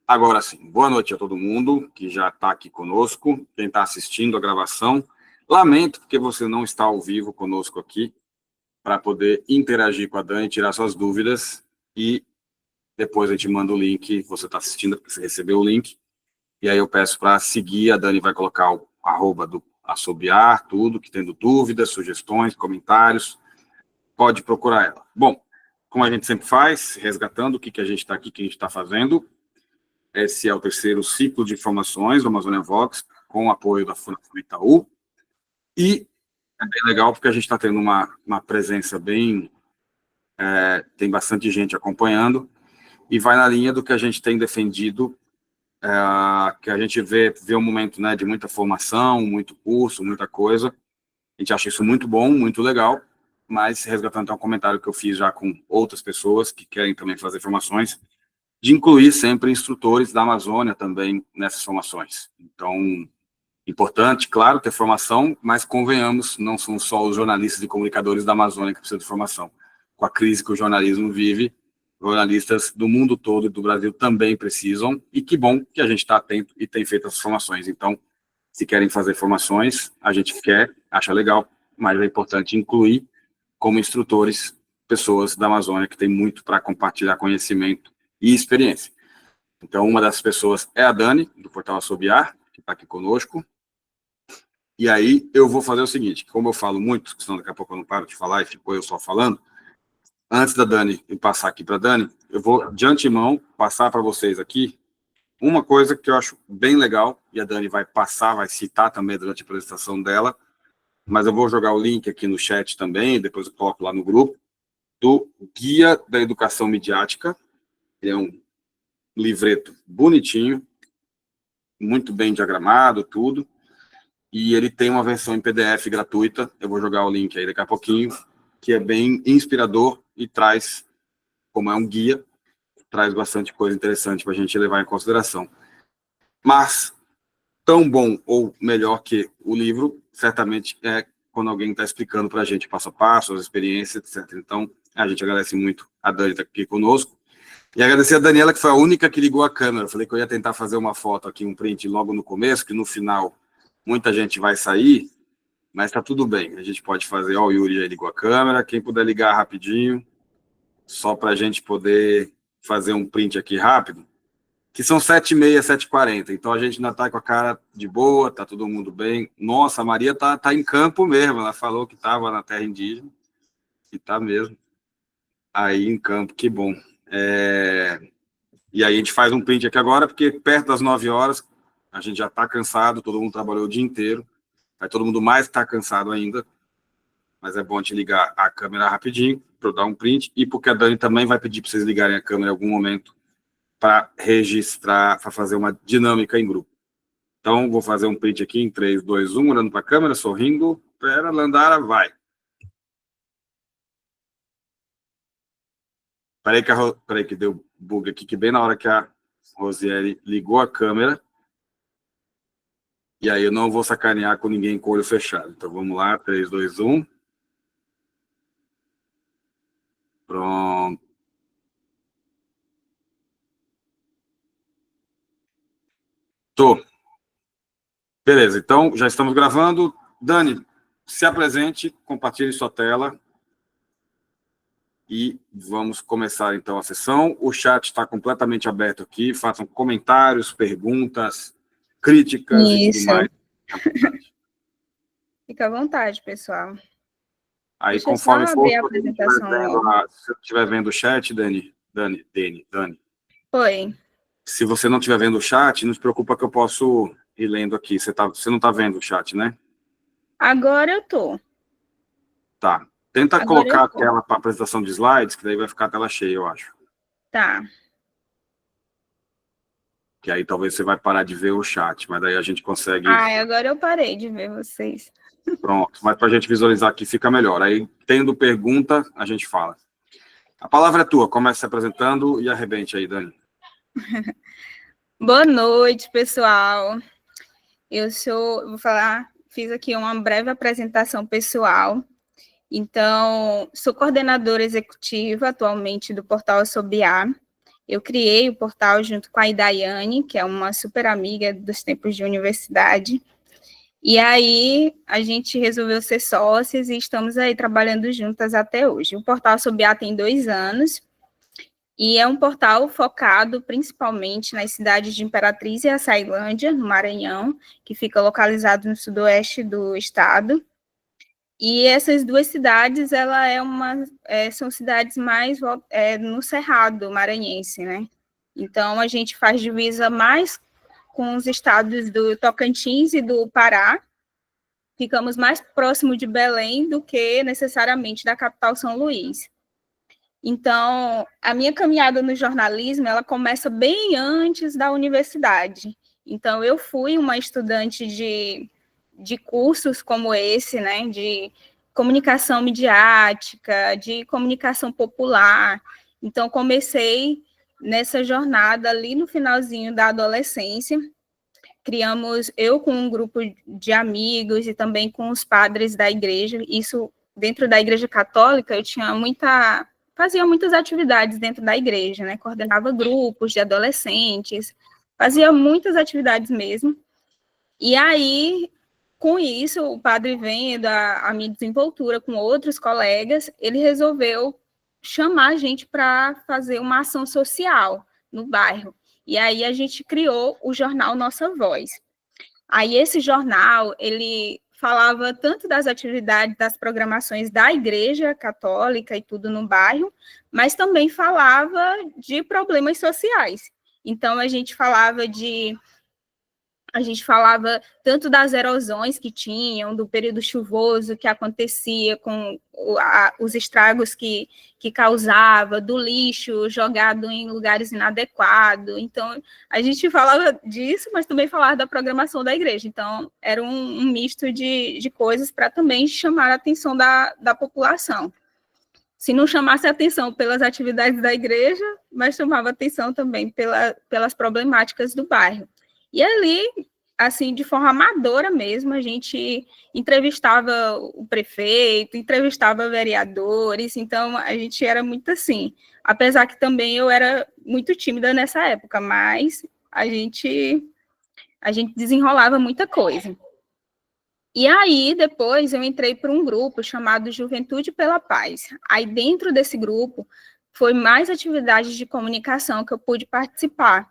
Agora sim, boa noite a todo mundo que já está aqui conosco, quem está assistindo a gravação. Lamento porque você não está ao vivo conosco aqui para poder interagir com a Dani, tirar suas dúvidas e depois a gente manda o link, você está assistindo porque você recebeu o link, e aí eu peço para seguir, a Dani vai colocar o @ do Assobiar, tudo, que tendo dúvidas, sugestões, comentários, pode procurar ela. Bom, como a gente sempre faz, resgatando o que a gente está aqui, o que a gente está fazendo. Esse é o terceiro ciclo de formações do Amazônia Vox, com o apoio da Fundação Itaú. E é bem legal porque a gente está tendo uma presença bem... tem bastante gente acompanhando, e vai na linha do que a gente tem defendido, que a gente vê um momento, né, de muita formação, muito curso, muita coisa. A gente acha isso muito bom, muito legal, mas resgatando um comentário que eu fiz já com outras pessoas que querem também fazer formações, de incluir sempre instrutores da Amazônia também nessas formações. Então, importante, claro, ter formação, mas convenhamos, não são só os jornalistas e comunicadores da Amazônia que precisam de formação. Com a crise que o jornalismo vive, jornalistas do mundo todo e do Brasil também precisam, e que bom que a gente está atento e tem feito essas formações. Então, se querem fazer formações, a gente quer, acha legal, mas é importante incluir como instrutores pessoas da Amazônia que tem muito para compartilhar conhecimento e experiência. Então, uma dessas pessoas é a Dani, do Portal Assobiar, que está aqui conosco. E aí, eu vou fazer o seguinte, como eu falo muito, senão daqui a pouco eu não paro de falar e fico eu só falando, antes da Dani passar aqui para a Dani, eu vou, de antemão, passar para vocês aqui uma coisa que eu acho bem legal, e a Dani vai passar, vai citar também durante a apresentação dela, mas eu vou jogar o link aqui no chat também, depois eu coloco lá no grupo, do Guia da Educação Midiática. Ele é um livreto bonitinho, muito bem diagramado, tudo, e ele tem uma versão em PDF gratuita, eu vou jogar o link aí daqui a pouquinho, que é bem inspirador e traz, como é um guia, traz bastante coisa interessante para a gente levar em consideração. Mas, tão bom ou melhor que o livro, certamente é quando alguém está explicando para a gente passo a passo, as experiências, etc. Então, a gente agradece muito a Dani estar aqui conosco. E agradecer a Daniela, que foi a única que ligou a câmera. Eu falei que eu ia tentar fazer uma foto aqui, um print logo no começo, que no final muita gente vai sair, mas está tudo bem. A gente pode fazer, ó, o Yuri já ligou a câmera, quem puder ligar rapidinho, só para a gente poder fazer um print aqui rápido, que são 7h30, 7h40, então a gente ainda está com a cara de boa, está todo mundo bem. Nossa, a Maria tá em campo mesmo, ela falou que estava na terra indígena, e está mesmo aí em campo, que bom. E aí a gente faz um print aqui agora, porque perto das 9 horas, a gente já está cansado, todo mundo trabalhou o dia inteiro, vai todo mundo mais estar cansado ainda, mas é bom a gente ligar a câmera rapidinho, para eu dar um print, e porque a Dani também vai pedir para vocês ligarem a câmera em algum momento, para registrar, para fazer uma dinâmica em grupo. Então, vou fazer um print aqui em 3, 2, 1, olhando para a câmera, sorrindo. Pera, Landara, vai. Peraí que deu bug aqui, que bem na hora que a Rosiele ligou a câmera, e aí eu não vou sacanear com ninguém com o olho fechado. Então, vamos lá, 3, 2, 1. Pronto. Tô. Beleza, então, já estamos gravando. Dani, se apresente, compartilhe sua tela. E vamos começar, então, a sessão. O chat está completamente aberto aqui. Façam comentários, perguntas, críticas e tudo mais. Fica à vontade, pessoal. Aí, Deixa conforme eu só for, abrir a apresentação. se você estiver vendo o chat, Dani. Oi. Se você não estiver vendo o chat, não se preocupa que eu posso ir lendo aqui. Você não está vendo o chat, né? Agora eu tô. Tá. Tenta Agora colocar a tela para apresentação de slides, que daí vai ficar a tela cheia, eu acho. Tá. Que aí talvez você vai parar de ver o chat, mas daí a gente consegue... Agora eu parei de ver vocês. Pronto, mas para a gente visualizar aqui fica melhor. Aí, tendo pergunta, a gente fala. A palavra é tua, comece se apresentando e arrebente aí, Dani. Boa noite, pessoal. Fiz aqui uma breve apresentação pessoal. Então, sou coordenadora executiva atualmente do Portal Assobiar. Eu criei o portal junto com a Idaiane, que é uma super amiga dos tempos de universidade. E aí a gente resolveu ser sócias e estamos aí trabalhando juntas até hoje. O portal Sobiá tem 2 anos e é um portal focado principalmente nas cidades de Imperatriz e Açailândia, no Maranhão, que fica localizado no sudoeste do estado. E essas 2 cidades, são cidades mais no Cerrado maranhense, né? Então, a gente faz divisa mais com os estados do Tocantins e do Pará. Ficamos mais próximo de Belém do que necessariamente da capital São Luís. Então, a minha caminhada no jornalismo, ela começa bem antes da universidade. Então, eu fui uma estudante de cursos como esse, né, de comunicação midiática, de comunicação popular. Então, comecei nessa jornada ali no finalzinho da adolescência. Criamos, eu com um grupo de amigos e também com os padres da igreja, isso dentro da igreja católica, eu fazia muitas atividades dentro da igreja, né, coordenava grupos de adolescentes, fazia muitas atividades mesmo, e aí, com isso, o padre vendo a minha desenvoltura com outros colegas, ele resolveu chamar a gente para fazer uma ação social no bairro. E aí a gente criou o jornal Nossa Voz. Aí esse jornal, ele falava tanto das atividades, das programações da Igreja Católica e tudo no bairro, mas também falava de problemas sociais. Então, a gente falava tanto das erosões que tinham, do período chuvoso que acontecia com os estragos que causava, do lixo jogado em lugares inadequados. Então, a gente falava disso, mas também falava da programação da igreja. Então, era um misto de coisas para também chamar a atenção da população. Se não chamasse a atenção pelas atividades da igreja, mas chamava atenção também pelas problemáticas do bairro. E ali, assim, de forma amadora mesmo, a gente entrevistava o prefeito, entrevistava vereadores, então a gente era muito assim. Apesar que também eu era muito tímida nessa época, mas a gente desenrolava muita coisa. E aí, depois, eu entrei para um grupo chamado Juventude pela Paz. Aí, dentro desse grupo, foi mais atividades de comunicação que eu pude participar.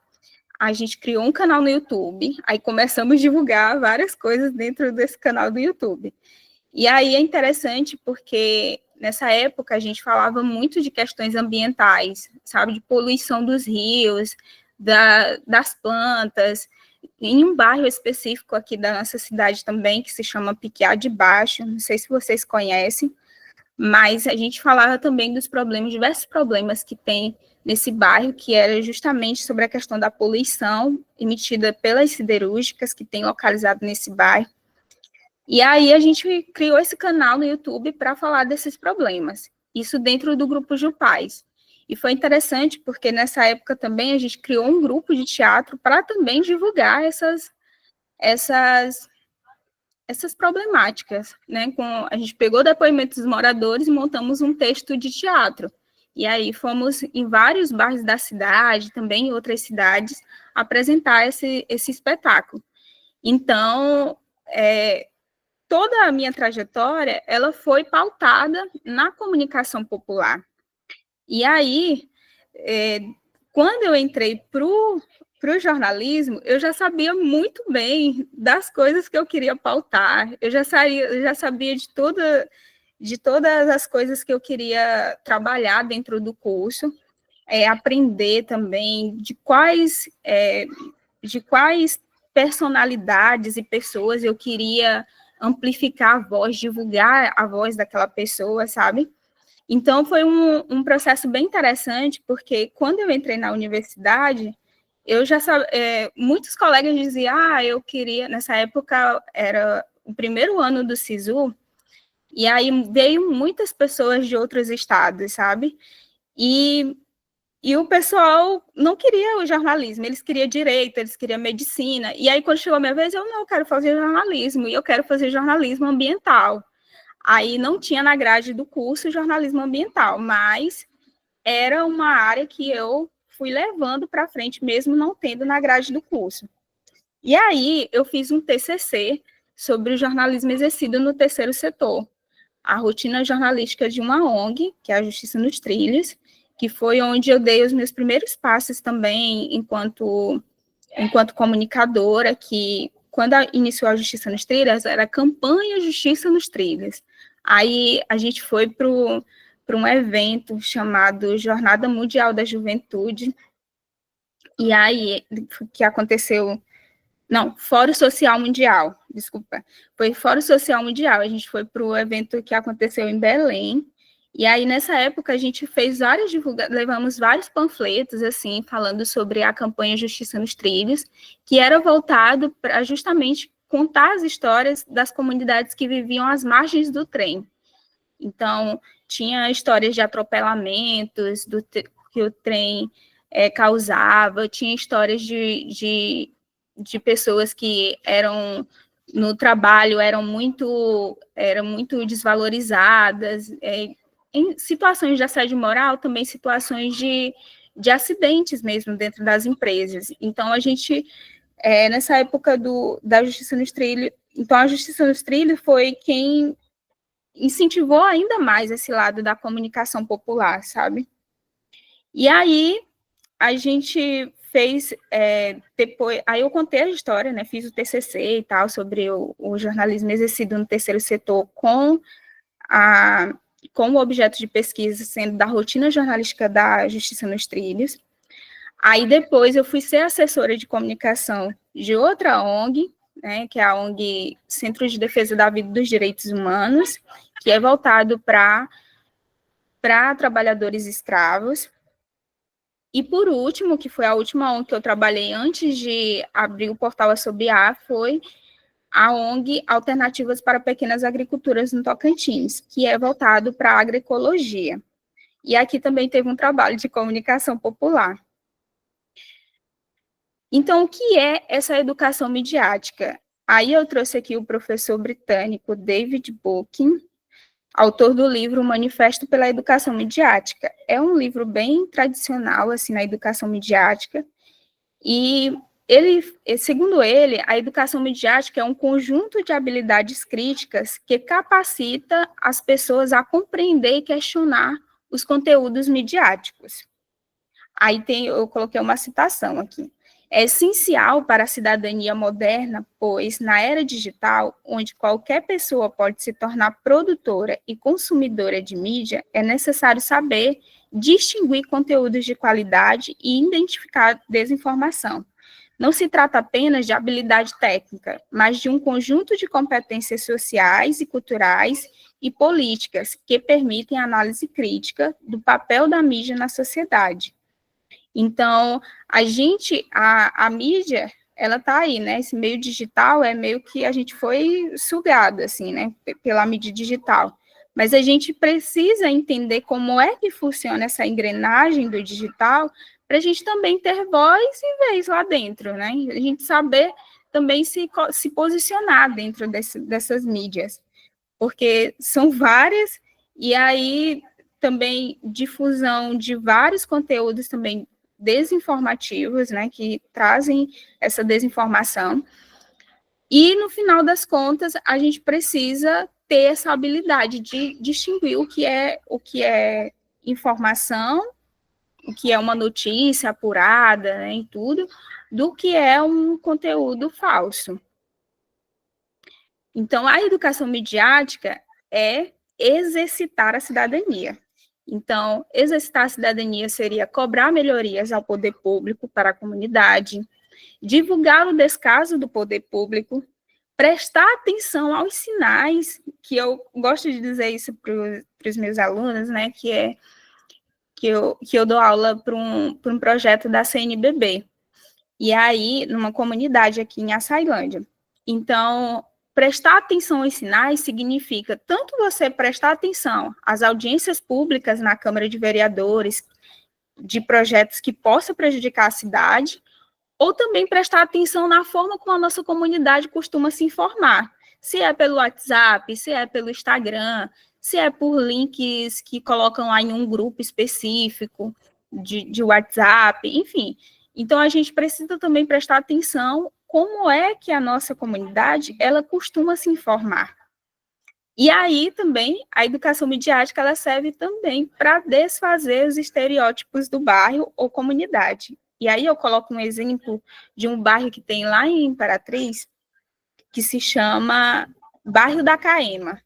A gente criou um canal no YouTube, aí começamos a divulgar várias coisas dentro desse canal do YouTube. E aí é interessante porque nessa época a gente falava muito de questões ambientais, sabe, de poluição dos rios, das plantas, em um bairro específico aqui da nossa cidade também, que se chama Piquiá de Baixo, não sei se vocês conhecem, mas a gente falava também dos problemas, diversos problemas que tem nesse bairro, que era justamente sobre a questão da poluição emitida pelas siderúrgicas que tem localizado nesse bairro. E aí a gente criou esse canal no YouTube para falar desses problemas, isso dentro do grupo Jupaz. E foi interessante porque nessa época também a gente criou um grupo de teatro para também divulgar essas problemáticas, né? A gente pegou depoimentos dos moradores e montamos um texto de teatro. E aí fomos em vários bairros da cidade, também em outras cidades, apresentar esse espetáculo. Então, toda a minha trajetória, ela foi pautada na comunicação popular. E aí, quando eu entrei para o jornalismo, eu já sabia muito bem das coisas que eu queria pautar, eu já sabia de todas as coisas que eu queria trabalhar dentro do curso, aprender também de quais personalidades e pessoas eu queria amplificar a voz, divulgar a voz daquela pessoa, sabe? Então, foi um processo bem interessante, porque quando eu entrei na universidade, eu já sabia, muitos colegas diziam, eu queria, nessa época era o primeiro ano do SISU, e aí veio muitas pessoas de outros estados, sabe? E o pessoal não queria o jornalismo, eles queriam direito, eles queriam medicina, e aí quando chegou a minha vez, eu não quero fazer jornalismo, e eu quero fazer jornalismo ambiental. Aí não tinha na grade do curso jornalismo ambiental, mas era uma área que eu fui levando para frente, mesmo não tendo na grade do curso. E aí, eu fiz um TCC sobre o jornalismo exercido no terceiro setor, a rotina jornalística de uma ONG, que é a Justiça nos Trilhos, que foi onde eu dei os meus primeiros passos também enquanto comunicadora, que quando iniciou a Justiça nos Trilhos, era a campanha Justiça nos Trilhos. Aí a gente foi para um evento chamado Jornada Mundial da Juventude, e aí que aconteceu... Não, Fórum Social Mundial, desculpa. Foi Fórum Social Mundial, a gente foi para o evento que aconteceu em Belém, e aí nessa época a gente fez várias divulgações, levamos vários panfletos, assim, falando sobre a campanha Justiça nos Trilhos, que era voltado para justamente contar as histórias das comunidades que viviam às margens do trem. Então, tinha histórias de atropelamentos, que o trem causava, tinha histórias de pessoas que eram no trabalho, eram muito desvalorizadas, em situações de assédio moral, também situações de acidentes mesmo dentro das empresas. Então, a gente, nessa época da Justiça nos Trilhos, então a Justiça nos Trilhos foi quem incentivou ainda mais esse lado da comunicação popular, sabe? E aí, a gente fez, depois, aí eu contei a história, né, fiz o TCC e tal, sobre o jornalismo exercido no terceiro setor com o objeto de pesquisa sendo da rotina jornalística da Justiça nos Trilhos. Aí depois eu fui ser assessora de comunicação de outra ONG, né, que é a ONG Centro de Defesa da Vida e dos Direitos Humanos, que é voltado para trabalhadores escravos. E, por último, que foi a última ONG que eu trabalhei antes de abrir o portal Assobiar, foi a ONG Alternativas para Pequenas Agriculturas no Tocantins, que é voltado para a agroecologia. E aqui também teve um trabalho de comunicação popular. Então, o que é essa educação midiática? Aí eu trouxe aqui o professor britânico David Bookin, autor do livro Manifesto pela Educação Midiática. É um livro bem tradicional, assim, na educação midiática, e segundo ele, a educação midiática é um conjunto de habilidades críticas que capacita as pessoas a compreender e questionar os conteúdos midiáticos. Aí eu coloquei uma citação aqui. É essencial para a cidadania moderna, pois, na era digital, onde qualquer pessoa pode se tornar produtora e consumidora de mídia, é necessário saber distinguir conteúdos de qualidade e identificar desinformação. Não se trata apenas de habilidade técnica, mas de um conjunto de competências sociais e culturais e políticas que permitem a análise crítica do papel da mídia na sociedade. Então, a mídia, ela está aí, né? Esse meio digital é meio que a gente foi sugado, assim, né? Pela mídia digital. Mas a gente precisa entender como é que funciona essa engrenagem do digital para a gente também ter voz e vez lá dentro, né? A gente saber também se posicionar dentro dessas mídias, porque são várias, e aí também difusão de vários conteúdos também desinformativos, né, que trazem essa desinformação, e no final das contas a gente precisa ter essa habilidade de distinguir o que é informação, o que é uma notícia apurada, né, e tudo, do que é um conteúdo falso. Então, a educação midiática é exercitar a cidadania. Então, exercitar a cidadania seria cobrar melhorias ao poder público para a comunidade, divulgar o descaso do poder público, prestar atenção aos sinais, que eu gosto de dizer isso para os meus alunos, né, que eu dou aula para um projeto da CNBB, e aí, numa comunidade aqui em Açailândia. Então, prestar atenção aos sinais significa tanto você prestar atenção às audiências públicas na Câmara de Vereadores, de projetos que possam prejudicar a cidade, ou também prestar atenção na forma como a nossa comunidade costuma se informar. Se é pelo WhatsApp, se é pelo Instagram, se é por links que colocam lá em um grupo específico. de WhatsApp, enfim. Então, a gente precisa também prestar atenção como é que a nossa comunidade, ela costuma se informar. E aí, também, a educação midiática, ela serve também para desfazer os estereótipos do bairro ou comunidade. E aí eu coloco um exemplo de um bairro que tem lá em Imperatriz, que se chama Bairro da Caema.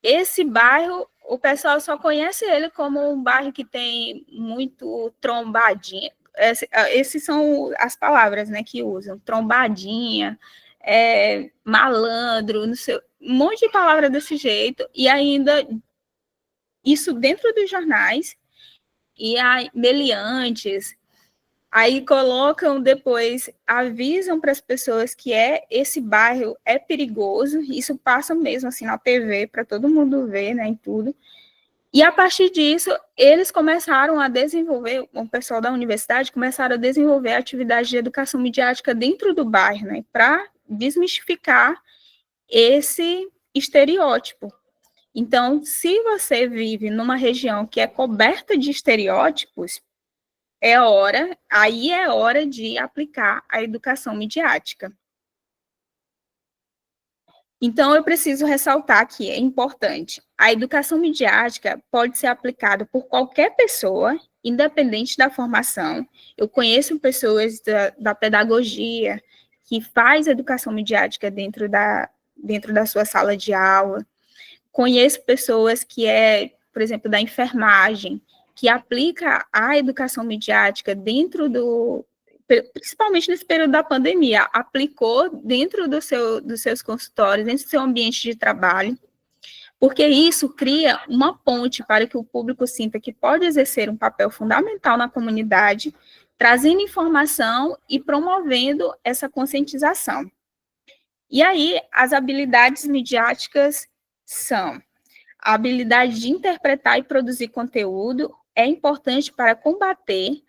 Esse bairro, o pessoal só conhece ele como um bairro que tem muito trombadinha. Esses são as palavras, né, que usam. Trombadinha, malandro, não sei, um monte de palavra desse jeito. E ainda isso dentro dos jornais. E aí, meliantes. Aí colocam depois, avisam para as pessoas que esse bairro é perigoso, isso passa mesmo assim na TV para todo mundo ver, né, e tudo. E a partir disso, eles começaram a desenvolver, o pessoal da universidade começaram a desenvolver atividade de educação midiática dentro do bairro, né, para desmistificar esse estereótipo. Então, se você vive numa região que é coberta de estereótipos, aí é hora de aplicar a educação midiática. Então, eu preciso ressaltar que é importante. A educação midiática pode ser aplicada por qualquer pessoa, independente da formação. Eu conheço pessoas da pedagogia que faz educação midiática dentro da sua sala de aula. Conheço pessoas que por exemplo, da enfermagem, que aplica a educação midiática principalmente nesse período da pandemia, aplicou dentro dos seus consultórios, dentro do seu ambiente de trabalho, porque isso cria uma ponte para que o público sinta que pode exercer um papel fundamental na comunidade, trazendo informação e promovendo essa conscientização. E aí, as habilidades midiáticas são a habilidade de interpretar e produzir conteúdo, é importante para combater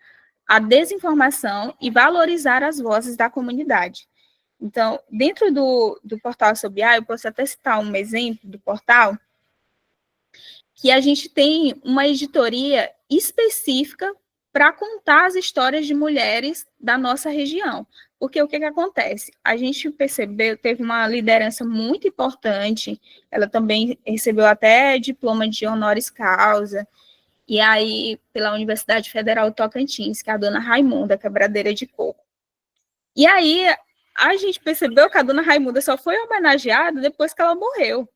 a desinformação e valorizar as vozes da comunidade. Então, dentro do portal sobre eu posso até citar um exemplo do portal, que a gente tem uma editoria específica para contar as histórias de mulheres da nossa região. Porque o que acontece? A gente percebeu, teve uma liderança muito importante, ela também recebeu até diploma de honoris causa, e aí pela Universidade Federal Tocantins, que é a dona Raimunda Quebradeira de Coco. E aí a gente percebeu que a dona Raimunda só foi homenageada depois que ela morreu.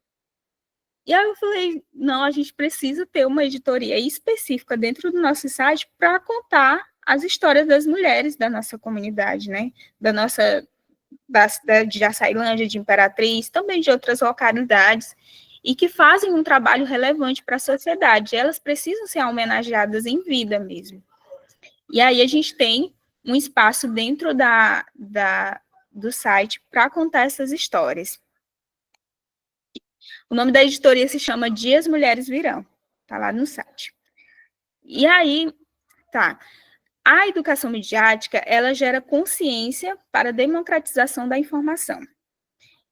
E aí eu falei, não, a gente precisa ter uma editoria específica dentro do nosso site para contar as histórias das mulheres da nossa comunidade, né? Da cidade de Açailândia, de Imperatriz, também de outras localidades, e que fazem um trabalho relevante para a sociedade. Elas precisam ser homenageadas em vida mesmo. E aí a gente tem um espaço dentro do site para contar essas histórias. O nome da editoria se chama Dias Mulheres Virão, tá lá no site. E aí, tá. A educação midiática, ela gera consciência para a democratização da informação.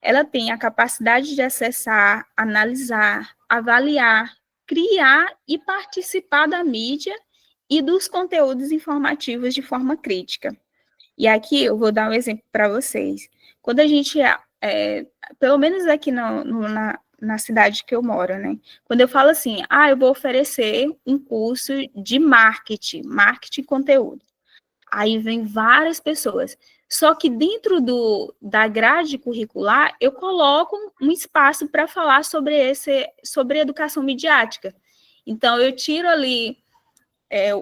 Ela tem a capacidade de acessar, analisar, avaliar, criar e participar da mídia e dos conteúdos informativos de forma crítica. E aqui eu vou dar um exemplo para vocês. Quando a gente, pelo menos aqui na cidade que eu moro, né? Quando eu falo assim, eu vou oferecer um curso de marketing conteúdo. Aí vem várias pessoas. Só que dentro da grade curricular, eu coloco um espaço para falar sobre educação midiática. Então, eu tiro ali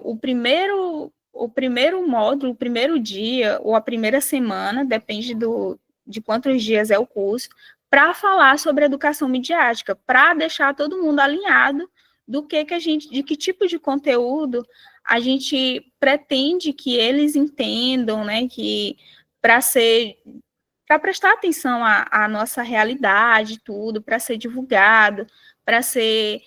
o primeiro módulo, o primeiro dia, ou a primeira semana, depende de quantos dias é o curso, para falar sobre educação midiática, para deixar todo mundo alinhado de que tipo de conteúdo a gente pretende que eles entendam, né, que para prestar atenção à nossa realidade, tudo, para ser divulgado, para ser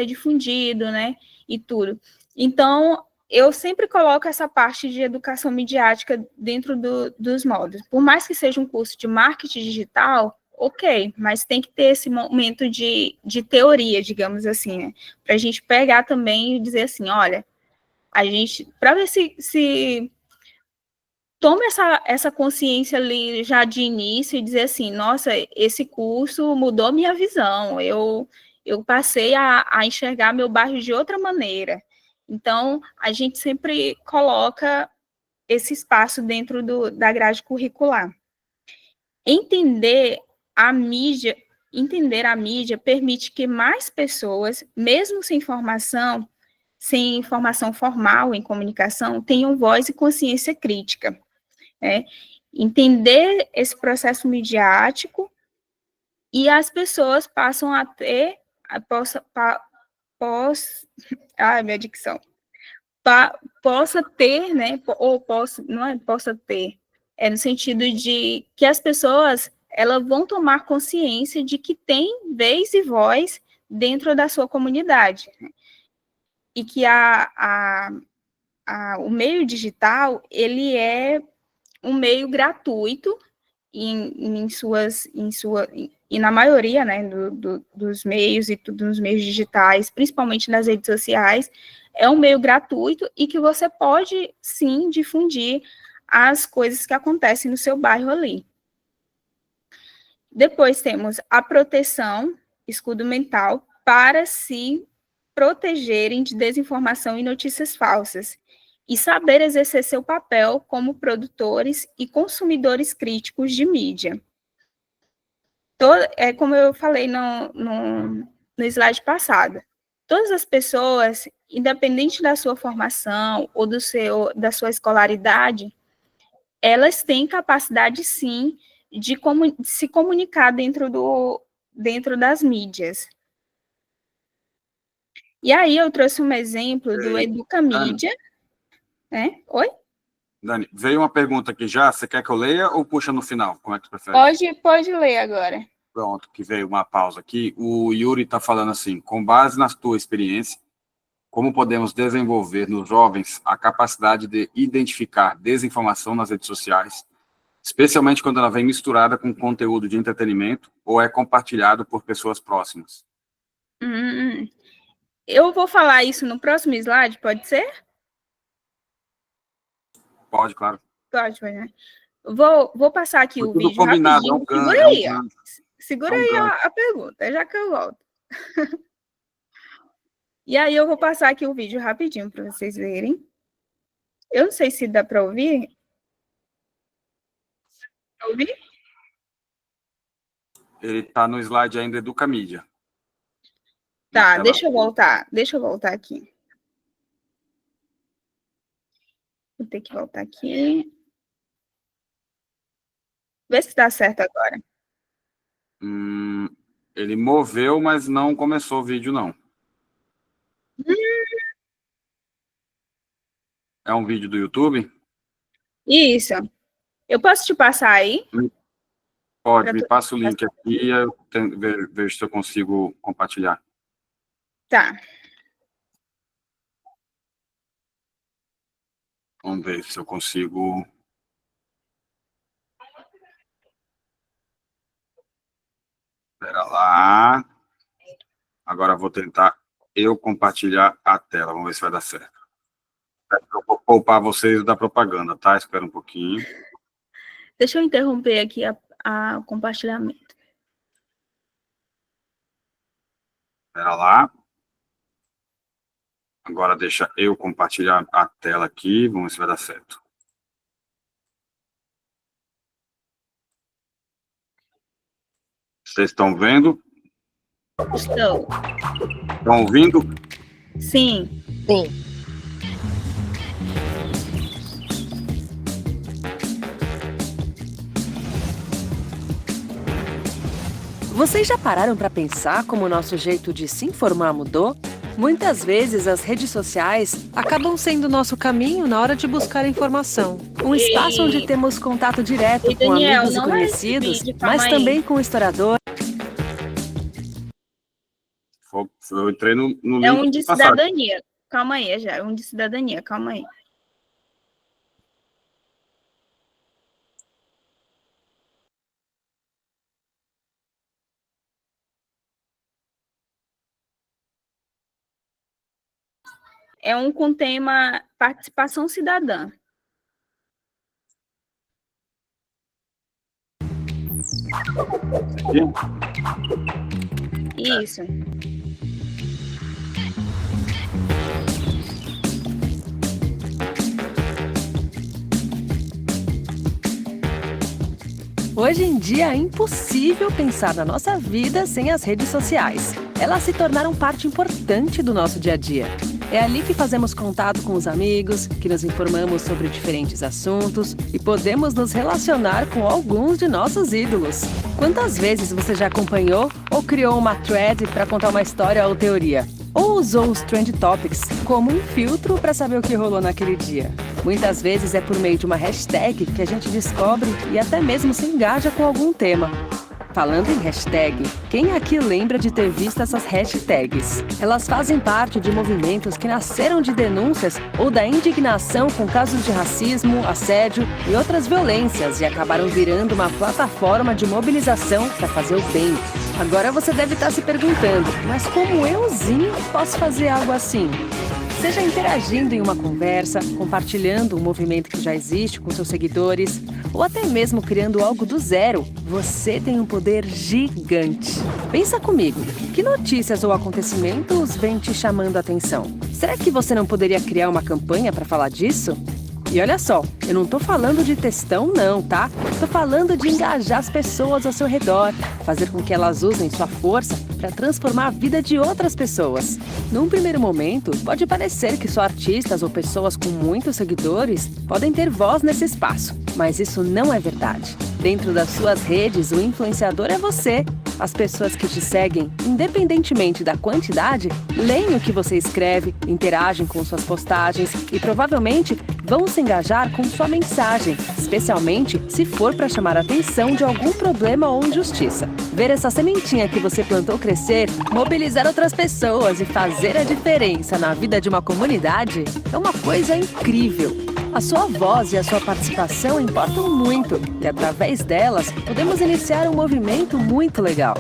difundido, né, e tudo. Então, eu sempre coloco essa parte de educação midiática dentro dos módulos. Por mais que seja um curso de marketing digital, ok, mas tem que ter esse momento de teoria, digamos assim, né? Para a gente pegar também e dizer assim, olha, A gente, para ver se toma essa consciência ali já de início e dizer assim, nossa, esse curso mudou minha visão, eu passei a enxergar meu bairro de outra maneira. Então, a gente sempre coloca esse espaço dentro da grade curricular. Entender a mídia permite que mais pessoas, mesmo sem formação formal em comunicação, tenham voz e consciência crítica, né? Entender esse processo midiático e as pessoas passam a ter, minha dicção, possa ter, né, ou possa, não é possa ter, é no sentido de que as pessoas, elas vão tomar consciência de que tem vez e voz dentro da sua comunidade, e que o meio digital, ele é um meio gratuito e na maioria, né, dos meios e tudo nos meios digitais, principalmente nas redes sociais, é um meio gratuito e que você pode, sim, difundir as coisas que acontecem no seu bairro ali. Depois temos a proteção, escudo mental, para se protegerem de desinformação e notícias falsas, e saber exercer seu papel como produtores e consumidores críticos de mídia. Como eu falei no slide passado, todas as pessoas, independente da sua formação ou da sua escolaridade, elas têm capacidade, sim, de se comunicar dentro das mídias. E aí eu trouxe um exemplo do Educamídia, né? Oi? Dani, veio uma pergunta aqui já, você quer que eu leia ou puxa no final? Como é que tu prefere? Pode ler agora. Pronto, que veio uma pausa aqui. O Yuri está falando assim, com base na tua experiência, como podemos desenvolver nos jovens a capacidade de identificar desinformação nas redes sociais, especialmente quando ela vem misturada com conteúdo de entretenimento ou é compartilhado por pessoas próximas? Eu vou falar isso no próximo slide, pode ser? Pode, claro. Pode, né? Vou passar aqui Foi o tudo vídeo combinado, rapidinho. Segura é um aí, ó. gancho. Segura É um aí gancho. a pergunta, já que eu volto. E aí eu vou passar aqui o vídeo rapidinho para vocês verem. Eu não sei se dá para ouvir. Ouvir? Ele está no slide ainda Educamídia. Tá, deixa eu voltar aqui. Vou ter que voltar aqui. Vê se dá certo agora. Ele moveu, mas não começou o vídeo, não. É um vídeo do YouTube? Isso. Eu posso te passar aí? Pode, me passa o link aqui e eu vejo se eu consigo compartilhar. Tá. Vamos ver se eu consigo. Espera lá. Agora vou tentar eu compartilhar a tela. Vamos ver se vai dar certo. Eu vou poupar vocês da propaganda, tá? Espera um pouquinho. Deixa eu interromper aqui o compartilhamento. Espera lá. Agora deixa eu compartilhar a tela aqui. Vamos ver se vai dar certo. Vocês estão vendo? Estou. Estão ouvindo? Sim. Sim. Vocês já pararam para pensar como o nosso jeito de se informar mudou? Muitas vezes as redes sociais acabam sendo nosso caminho na hora de buscar informação. Um espaço onde temos contato direto com Daniel, amigos e não é esse conhecidos, vídeo, calma mas aí. também com historiadores. Eu entrei no link. É um de passado. cidadania. Calma aí, já. É um de cidadania, calma aí. é um com tema participação cidadã. Isso. Hoje em dia é impossível pensar na nossa vida sem as redes sociais. Elas se tornaram parte importante do nosso dia a dia. É ali que fazemos contato com os amigos, que nos informamos sobre diferentes assuntos e podemos nos relacionar com alguns de nossos ídolos. Quantas vezes você já acompanhou ou criou uma thread para contar uma história ou teoria? Ou usou os Trend Topics como um filtro para saber o que rolou naquele dia? Muitas vezes é por meio de uma hashtag que a gente descobre e até mesmo se engaja com algum tema. Falando em hashtag, quem aqui lembra de ter visto essas hashtags? Elas fazem parte de movimentos que nasceram de denúncias ou da indignação com casos de racismo, assédio e outras violências e acabaram virando uma plataforma de mobilização para fazer o bem. Agora você deve estar se perguntando, mas como euzinho posso fazer algo assim? Seja interagindo em uma conversa, compartilhando um movimento que já existe com seus seguidores, ou até mesmo criando algo do zero, você tem um poder gigante. Pensa comigo, que notícias ou acontecimentos vêm te chamando a atenção? Será que você não poderia criar uma campanha para falar disso? E olha só, eu não tô falando de textão não, tá? Tô falando de engajar as pessoas ao seu redor, fazer com que elas usem sua força para transformar a vida de outras pessoas. Num primeiro momento, pode parecer que só artistas ou pessoas com muitos seguidores podem ter voz nesse espaço, mas isso não é verdade. Dentro das suas redes, o influenciador é você. As pessoas que te seguem, independentemente da quantidade, leem o que você escreve, interagem com suas postagens e provavelmente vão se engajar com sua mensagem, especialmente se for para chamar a atenção de algum problema ou injustiça. Ver essa sementinha que você plantou crescer, mobilizar outras pessoas e fazer a diferença na vida de uma comunidade é uma coisa incrível. A sua voz e a sua participação importam muito e, através delas, podemos iniciar um movimento muito legal.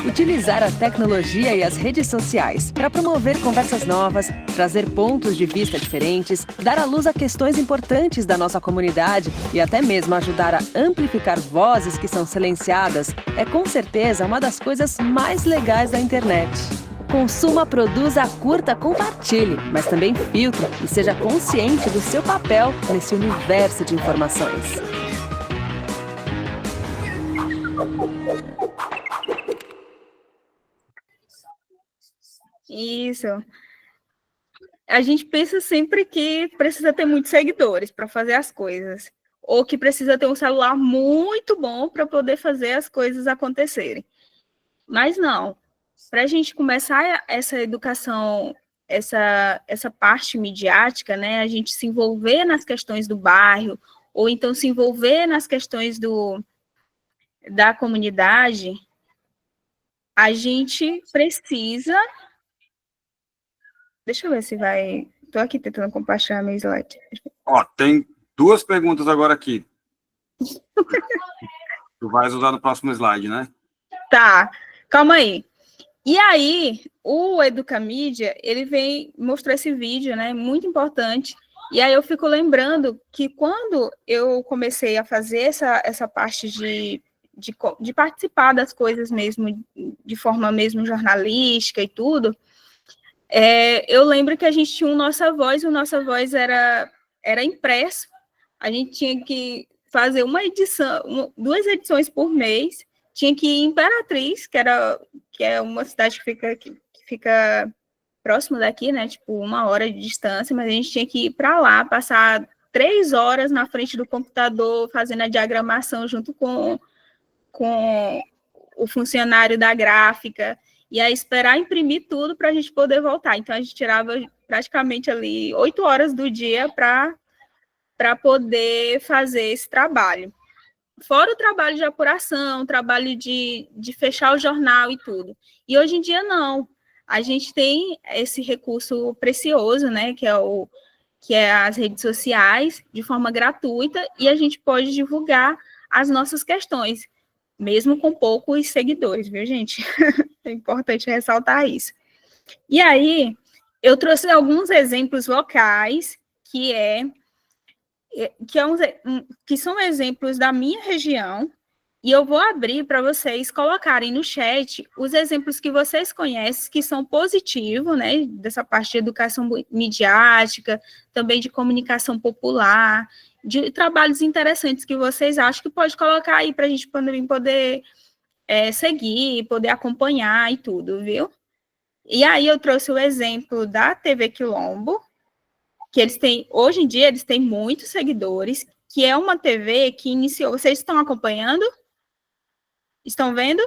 Utilizar a tecnologia e as redes sociais para promover conversas novas, trazer pontos de vista diferentes, dar à luz a questões importantes da nossa comunidade e até mesmo ajudar a amplificar vozes que são silenciadas é com certeza uma das coisas mais legais da internet. Consuma, produza, curta, compartilhe, mas também filtre e seja consciente do seu papel nesse universo de informações. Isso. A gente pensa sempre que precisa ter muitos seguidores para fazer as coisas, ou que precisa ter um celular muito bom para poder fazer as coisas acontecerem. Mas não. Para a gente começar essa educação, essa parte midiática, né, a gente se envolver nas questões do bairro, ou então se envolver nas questões da comunidade, a gente precisa... Deixa eu ver se vai... Estou aqui tentando compartilhar meu slide. Ó, tem 2 perguntas agora aqui. Tu vais usar no próximo slide, né? Tá, calma aí. E aí, o Educamídia, ele vem mostrar esse vídeo, né, muito importante, e aí eu fico lembrando que quando eu comecei a fazer essa parte de participar das coisas mesmo, de forma mesmo jornalística e tudo, eu lembro que a gente tinha o Nossa Voz era impresso, a gente tinha que fazer uma edição, 2 edições por mês, tinha que ir em Imperatriz, que é uma cidade que fica próximo daqui, né, tipo 1 hora de distância, mas a gente tinha que ir para lá, passar 3 horas na frente do computador, fazendo a diagramação junto com o funcionário da gráfica, e aí esperar imprimir tudo para a gente poder voltar. Então, a gente tirava praticamente ali 8 horas do dia para poder fazer esse trabalho. Fora o trabalho de apuração, o trabalho de fechar o jornal e tudo. E hoje em dia, não. A gente tem esse recurso precioso, né, que é as redes sociais, de forma gratuita, e a gente pode divulgar as nossas questões, mesmo com poucos seguidores, viu, gente? É importante ressaltar isso. E aí, Eu trouxe alguns exemplos locais que são exemplos da minha região, e eu vou abrir para vocês colocarem no chat os exemplos que vocês conhecem, que são positivos, né, dessa parte de educação midiática, também de comunicação popular, de trabalhos interessantes que vocês acham que pode colocar aí para a gente poder seguir, poder acompanhar e tudo, viu? E aí eu trouxe o exemplo da TV Quilombo, que hoje em dia, eles têm muitos seguidores, que é uma TV que iniciou... Vocês estão acompanhando? Estão vendo?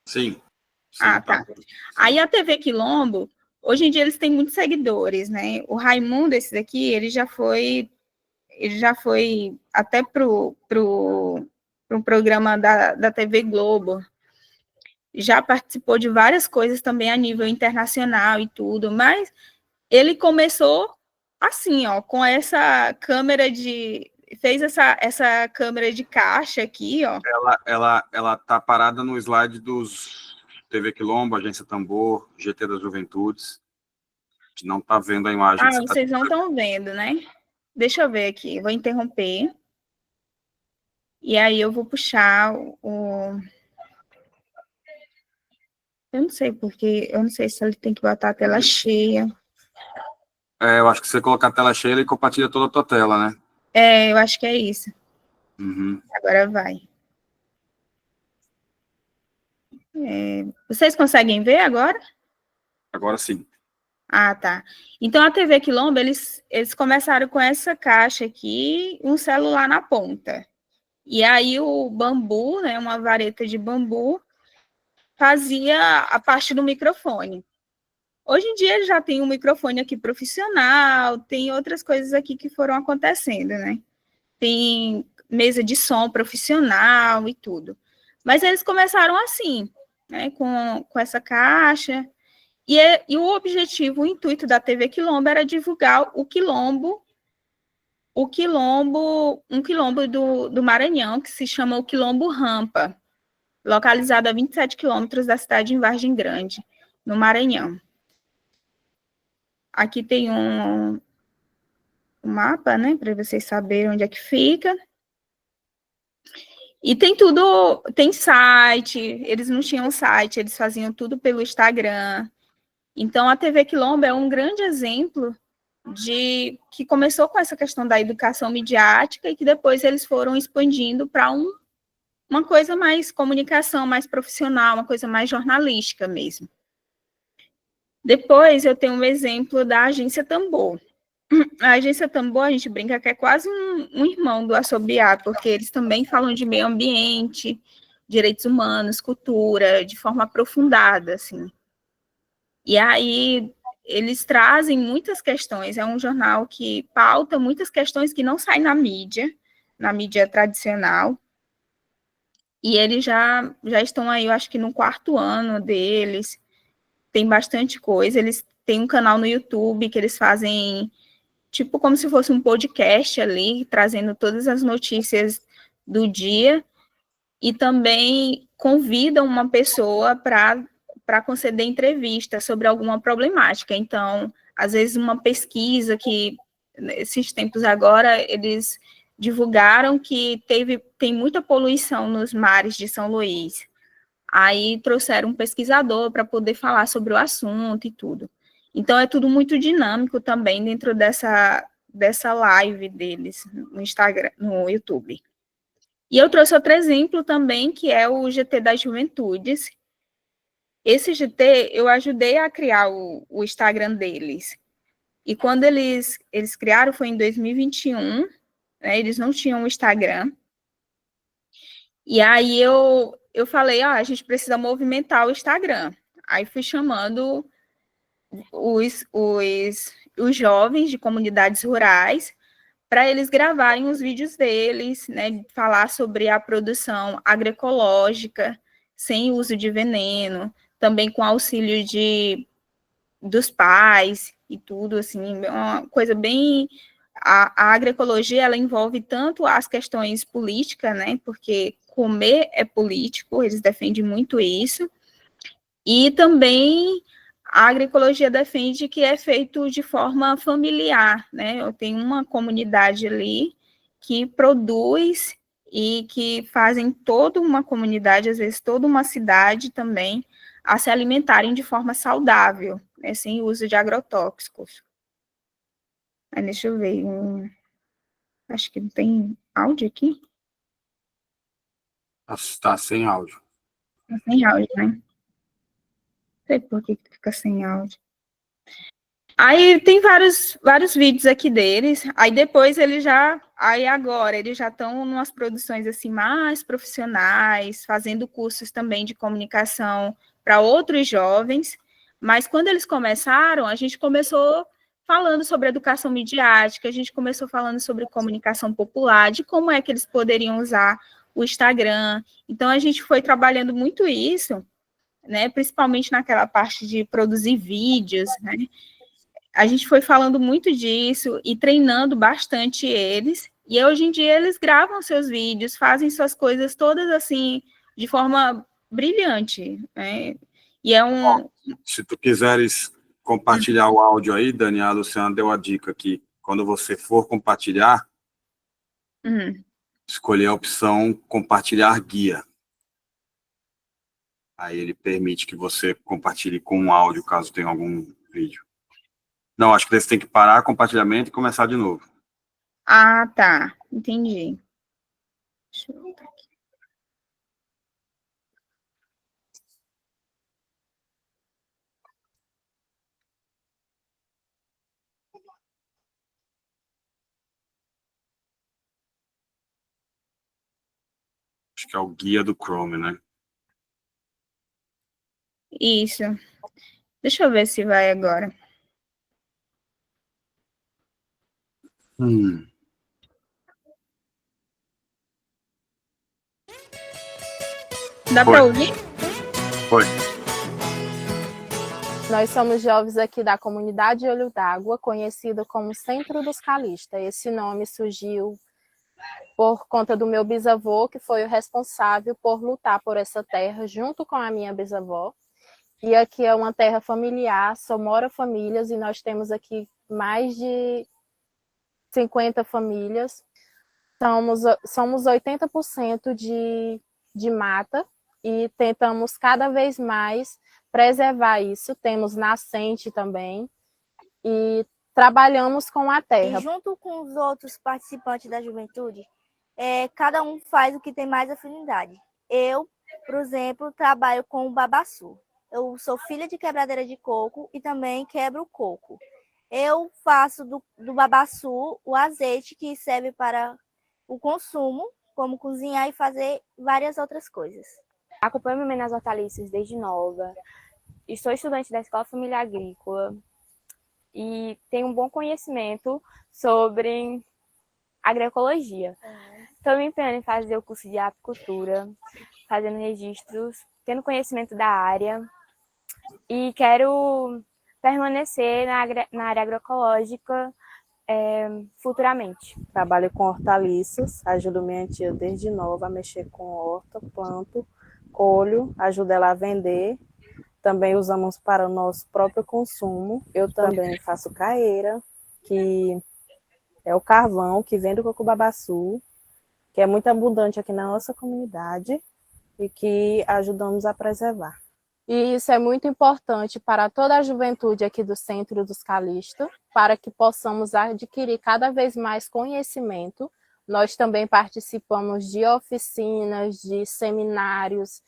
Sim. Tá. Aí a TV Quilombo, hoje em dia eles têm muitos seguidores, né? O Raimundo, esse daqui, ele já foi até pro programa da TV Globo. Já participou de várias coisas também a nível internacional e tudo, mas ele começou assim, ó, com essa câmera fez essa câmera de caixa aqui, ó. Ela tá parada no slide dos TV Quilombo, Agência Tambor, GT das Juventudes. A gente não tá vendo a imagem. Vocês não estão vendo, né? Deixa eu ver aqui, vou interromper. E aí eu vou puxar Eu não sei, porque eu não sei se ele tem que botar a tela cheia. Eu acho que se você colocar a tela cheia, ele compartilha toda a tua tela, né? Eu acho que é isso. Uhum. Agora vai. Vocês conseguem ver agora? Agora sim. Tá. Então, a TV Quilombo, eles começaram com essa caixa aqui, um celular na ponta. E aí o bambu, né, uma vareta de bambu, fazia a parte do microfone. Hoje em dia, ele já tem um microfone aqui profissional, tem outras coisas aqui que foram acontecendo, né? Tem mesa de som profissional e tudo. Mas eles começaram assim, né, com essa caixa. E o objetivo, o intuito da TV Quilombo era divulgar um quilombo do Maranhão, que se chama o Quilombo Rampa, localizado a 27 quilômetros da cidade de Vargem Grande, no Maranhão. Aqui tem um mapa, né, para vocês saberem onde é que fica. E tem tudo, tem site, eles não tinham site, eles faziam tudo pelo Instagram. Então, a TV Quilombo é um grande exemplo que começou com essa questão da educação midiática e que depois eles foram expandindo para uma coisa mais comunicação, mais profissional, uma coisa mais jornalística mesmo. Depois, eu tenho um exemplo da Agência Tambor. A Agência Tambor, a gente brinca que é quase um irmão do Assobiar, porque eles também falam de meio ambiente, direitos humanos, cultura, de forma aprofundada, assim. E aí, eles trazem muitas questões, é um jornal que pauta muitas questões que não saem na mídia tradicional, e eles já estão aí, eu acho que no 4º ano deles, tem bastante coisa, eles têm um canal no YouTube que eles fazem, tipo como se fosse um podcast ali, trazendo todas as notícias do dia, e também convidam uma pessoa para conceder entrevista sobre alguma problemática. Então, às vezes, uma pesquisa que, nesses tempos agora, eles divulgaram que tem muita poluição nos mares de São Luís. Aí trouxeram um pesquisador para poder falar sobre o assunto e tudo. Então, é tudo muito dinâmico também dentro dessa live deles no Instagram, no YouTube. E eu trouxe outro exemplo também, que é o GT das Juventudes. Esse GT, eu ajudei a criar o Instagram deles. E quando eles criaram, foi em 2021, né, eles não tinham o Instagram. E aí eu falei, a gente precisa movimentar o Instagram. Aí fui chamando os jovens de comunidades rurais para eles gravarem os vídeos deles, né, falar sobre a produção agroecológica, sem uso de veneno, também com auxílio dos pais e tudo, assim, uma coisa bem... A agroecologia, ela envolve tanto as questões políticas, né, porque comer é político, eles defendem muito isso, e também a agroecologia defende que é feito de forma familiar, né? Eu tenho uma comunidade ali que produz e que fazem toda uma comunidade, às vezes toda uma cidade também, a se alimentarem de forma saudável, né? Sem uso de agrotóxicos. Aí, deixa eu ver, acho que não tem áudio aqui? Está sem áudio. Tá sem áudio, né? Não sei por que fica sem áudio. Aí tem vários vídeos aqui deles, aí depois agora eles já estão em umas produções assim mais profissionais, fazendo cursos também de comunicação para outros jovens, mas quando eles começaram, a gente começou falando sobre educação midiática, a gente começou falando sobre comunicação popular, de como é que eles poderiam usar o Instagram, então a gente foi trabalhando muito isso, né, principalmente naquela parte de produzir vídeos, né, a gente foi falando muito disso e treinando bastante eles. E hoje em dia eles gravam seus vídeos, fazem suas coisas todas assim, de forma brilhante, né? E é Se tu quiseres compartilhar o áudio aí, Dani, a Luciana deu a dica aqui. Quando você for compartilhar, escolher a opção compartilhar guia. Aí ele permite que você compartilhe com um áudio, caso tenha algum vídeo. Não, acho que você tem que parar o compartilhamento e começar de novo. Ah, tá. Entendi. Deixa eu voltar aqui. Acho que é o guia do Chrome, né? Isso. Deixa eu ver se vai agora. Dá para ouvir? Foi. Nós somos jovens aqui da comunidade Olho d'Água, conhecido como Centro dos Calistas. Esse nome surgiu por conta do meu bisavô, que foi o responsável por lutar por essa terra, junto com a minha bisavó. E aqui é uma terra familiar, só mora famílias, e nós temos aqui mais de 50 famílias. Somos 80% de mata, e tentamos cada vez mais preservar isso. Temos nascente também, e trabalhamos com a terra. E junto com os outros participantes da juventude, cada um faz o que tem mais afinidade. Eu, por exemplo, trabalho com o babaçu. Eu sou filha de quebradeira de coco e também quebro coco. Eu faço do babaçu o azeite que serve para o consumo, como cozinhar e fazer várias outras coisas. Acompanho minha mãe nas hortaliças desde nova. E sou estudante da Escola Familiar Agrícola e tenho um bom conhecimento sobre agroecologia. Estou me empenhando em fazer o curso de apicultura, fazendo registros, tendo conhecimento da área e quero permanecer na área agroecológica futuramente. Trabalho com hortaliças, ajudo minha tia desde nova a mexer com horta, planto, colho, ajudo ela a vender. Também usamos para o nosso próprio consumo. Eu também faço caeira, que é o carvão que vem do coco-babaçu, que é muito abundante aqui na nossa comunidade e que ajudamos a preservar. E isso é muito importante para toda a juventude aqui do Centro dos Calistas, para que possamos adquirir cada vez mais conhecimento. Nós também participamos de oficinas, de seminários,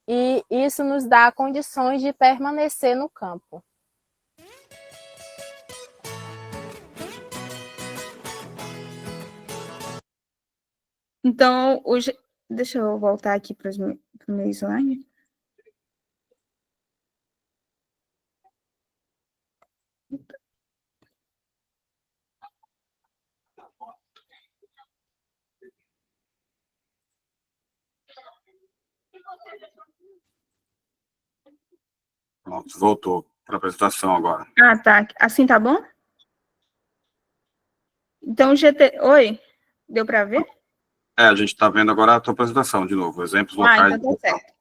e isso nos dá condições de permanecer no campo. Então, deixa eu voltar aqui para o meu slide. Pronto, voltou para a apresentação agora. Ah, tá. Assim tá bom? Então, Oi? Deu para ver? A gente está vendo agora a tua apresentação de novo, exemplos locais. Então tá certo.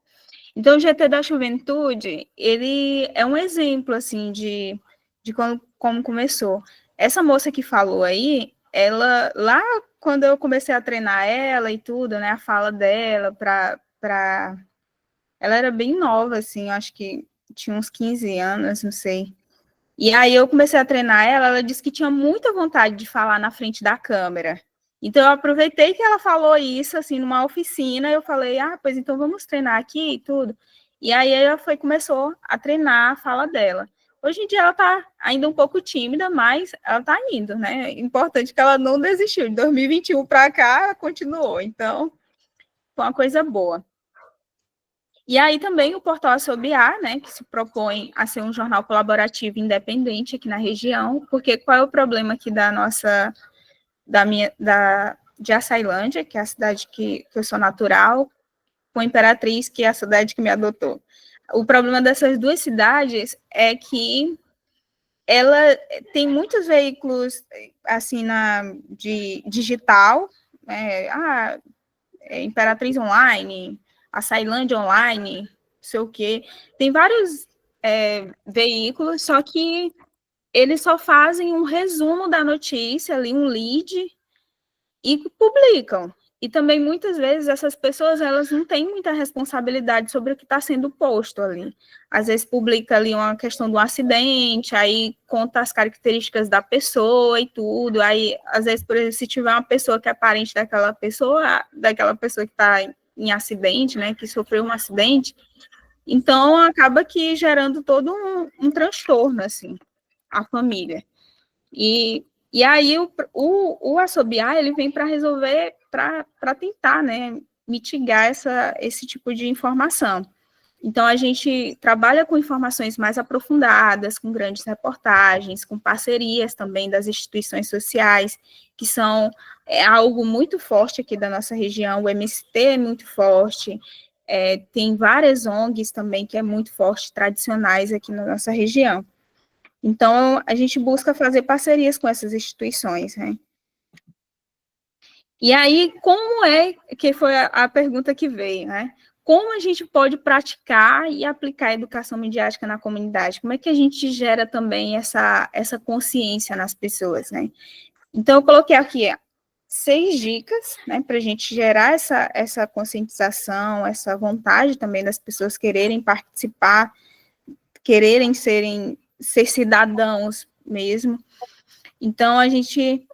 Então, o GT da Juventude, ele é um exemplo, assim, de como começou. Essa moça que falou aí, ela, lá quando eu comecei a treinar ela e tudo, né, a fala dela ela era bem nova, assim, acho que tinha uns 15 anos, não sei. E aí eu comecei a treinar ela, ela disse que tinha muita vontade de falar na frente da câmera. Então eu aproveitei que ela falou isso, assim, numa oficina, eu falei, pois então vamos treinar aqui e tudo. E aí ela começou a treinar a fala dela. Hoje em dia ela está ainda um pouco tímida, mas ela está indo, né? Importante que ela não desistiu. De 2021 para cá, ela continuou. Então, foi uma coisa boa. E aí também o portal Assobiar, né, que se propõe a ser um jornal colaborativo independente aqui na região, porque qual é o problema aqui de Açailândia, que é a cidade que eu sou natural, com Imperatriz, que é a cidade que me adotou. O problema dessas duas cidades é que ela tem muitos veículos, assim, de digital, né, Imperatriz Online, Açailândia Online, não sei o quê. Tem vários veículos, só que eles só fazem um resumo da notícia, ali um lead, e publicam. E também, muitas vezes, essas pessoas, elas não têm muita responsabilidade sobre o que está sendo posto ali. Às vezes, publica ali uma questão do acidente, aí conta as características da pessoa e tudo. Aí, às vezes, por exemplo, se tiver uma pessoa que é parente daquela pessoa que está em acidente, né, que sofreu um acidente, então acaba que gerando todo um transtorno, assim, a família. E aí o Assobiar, ele vem para resolver, para tentar, né, mitigar esse tipo de informação. Então, a gente trabalha com informações mais aprofundadas, com grandes reportagens, com parcerias também das instituições sociais, que são algo muito forte aqui da nossa região. O MST é muito forte, tem várias ONGs também que é muito forte, tradicionais aqui na nossa região. Então, a gente busca fazer parcerias com essas instituições, né? E aí, como que foi a pergunta que veio, né? Como a gente pode praticar e aplicar a educação midiática na comunidade? Como é que a gente gera também essa consciência nas pessoas, né? Então, eu coloquei aqui 6 dicas, né, para a gente gerar essa conscientização, essa vontade também das pessoas quererem participar, quererem ser cidadãos mesmo. Então, a gente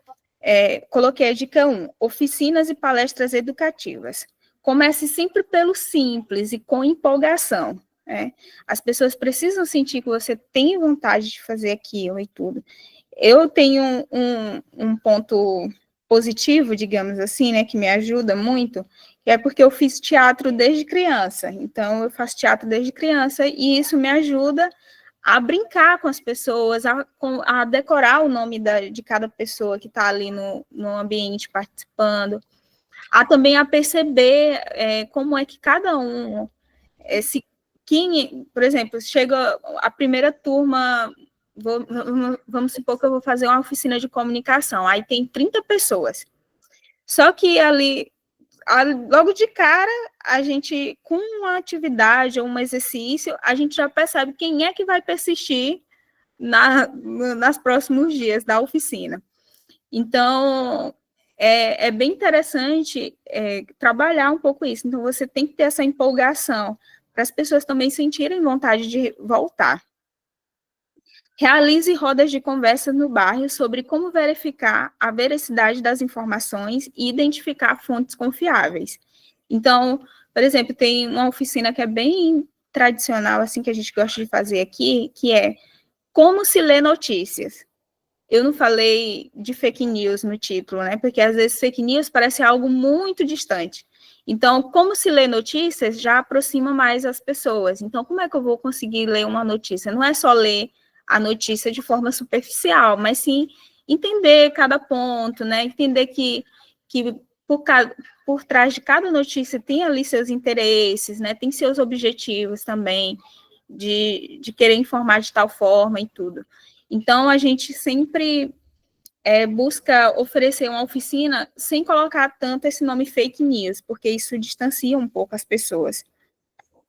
coloquei a dica 1, oficinas e palestras educativas. Comece sempre pelo simples e com empolgação. Né? As pessoas precisam sentir que você tem vontade de fazer aquilo e tudo. Eu tenho um ponto positivo, digamos assim, né, que me ajuda muito, que é porque eu fiz teatro desde criança. Então, eu faço teatro desde criança e isso me ajuda a brincar com as pessoas, a decorar o nome de cada pessoa que está ali no ambiente participando, também a perceber como é que cada um, por exemplo, chega a primeira turma, vamos supor que eu vou fazer uma oficina de comunicação, aí tem 30 pessoas, só que ali, logo de cara, a gente, com uma atividade ou um exercício, a gente já percebe quem é que vai persistir nas próximos dias da oficina. Então, é bem interessante trabalhar um pouco isso. Então, você tem que ter essa empolgação para as pessoas também sentirem vontade de voltar. Realize rodas de conversa no bairro sobre como verificar a veracidade das informações e identificar fontes confiáveis. Então, por exemplo, tem uma oficina que é bem tradicional, assim, que a gente gosta de fazer aqui, que é como se lê notícias. Eu não falei de fake news no título, né? Porque às vezes fake news parece algo muito distante. Então, como se lê notícias já aproxima mais as pessoas. Então, como é que eu vou conseguir ler uma notícia? Não é só ler a notícia de forma superficial, mas sim entender cada ponto, né? Entender que por trás de cada notícia tem ali seus interesses, né? Tem seus objetivos também de querer informar de tal forma e tudo. Então, a gente sempre busca oferecer uma oficina sem colocar tanto esse nome fake news, porque isso distancia um pouco as pessoas.